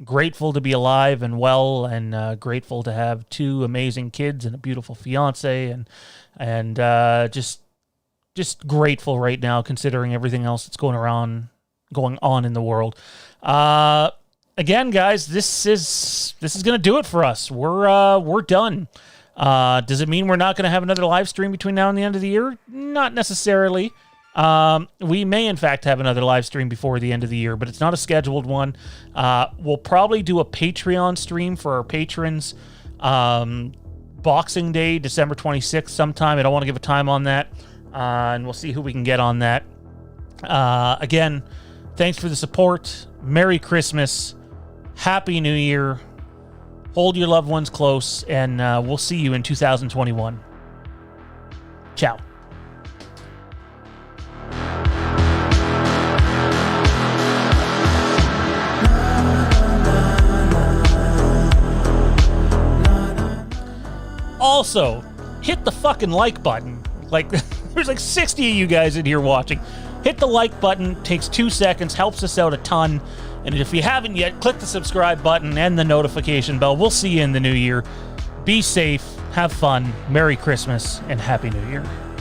Grateful to be alive and well, and grateful to have two amazing kids and a beautiful fiance, and just grateful right now considering everything else that's going on in the world. Again, guys, this is going to do it for us. We're done. Does it mean we're not going to have another live stream between now and the end of the year? Not necessarily. We may, in fact, have another live stream before the end of the year, but it's not a scheduled one. We'll probably do a Patreon stream for our patrons. Boxing Day, December 26th sometime. I don't want to give a time on that. And we'll see who we can get on that. Again, thanks for the support. Merry Christmas. Happy New Year. Hold your loved ones close, and we'll see you in 2021. Ciao. Also, hit the fucking like button. There's like 60 of you guys in here watching. Hit the like button. Takes 2 seconds. Helps us out a ton. And if you haven't yet, click the subscribe button and the notification bell. We'll see you in the new year. Be safe. Have fun. Merry Christmas and Happy New Year.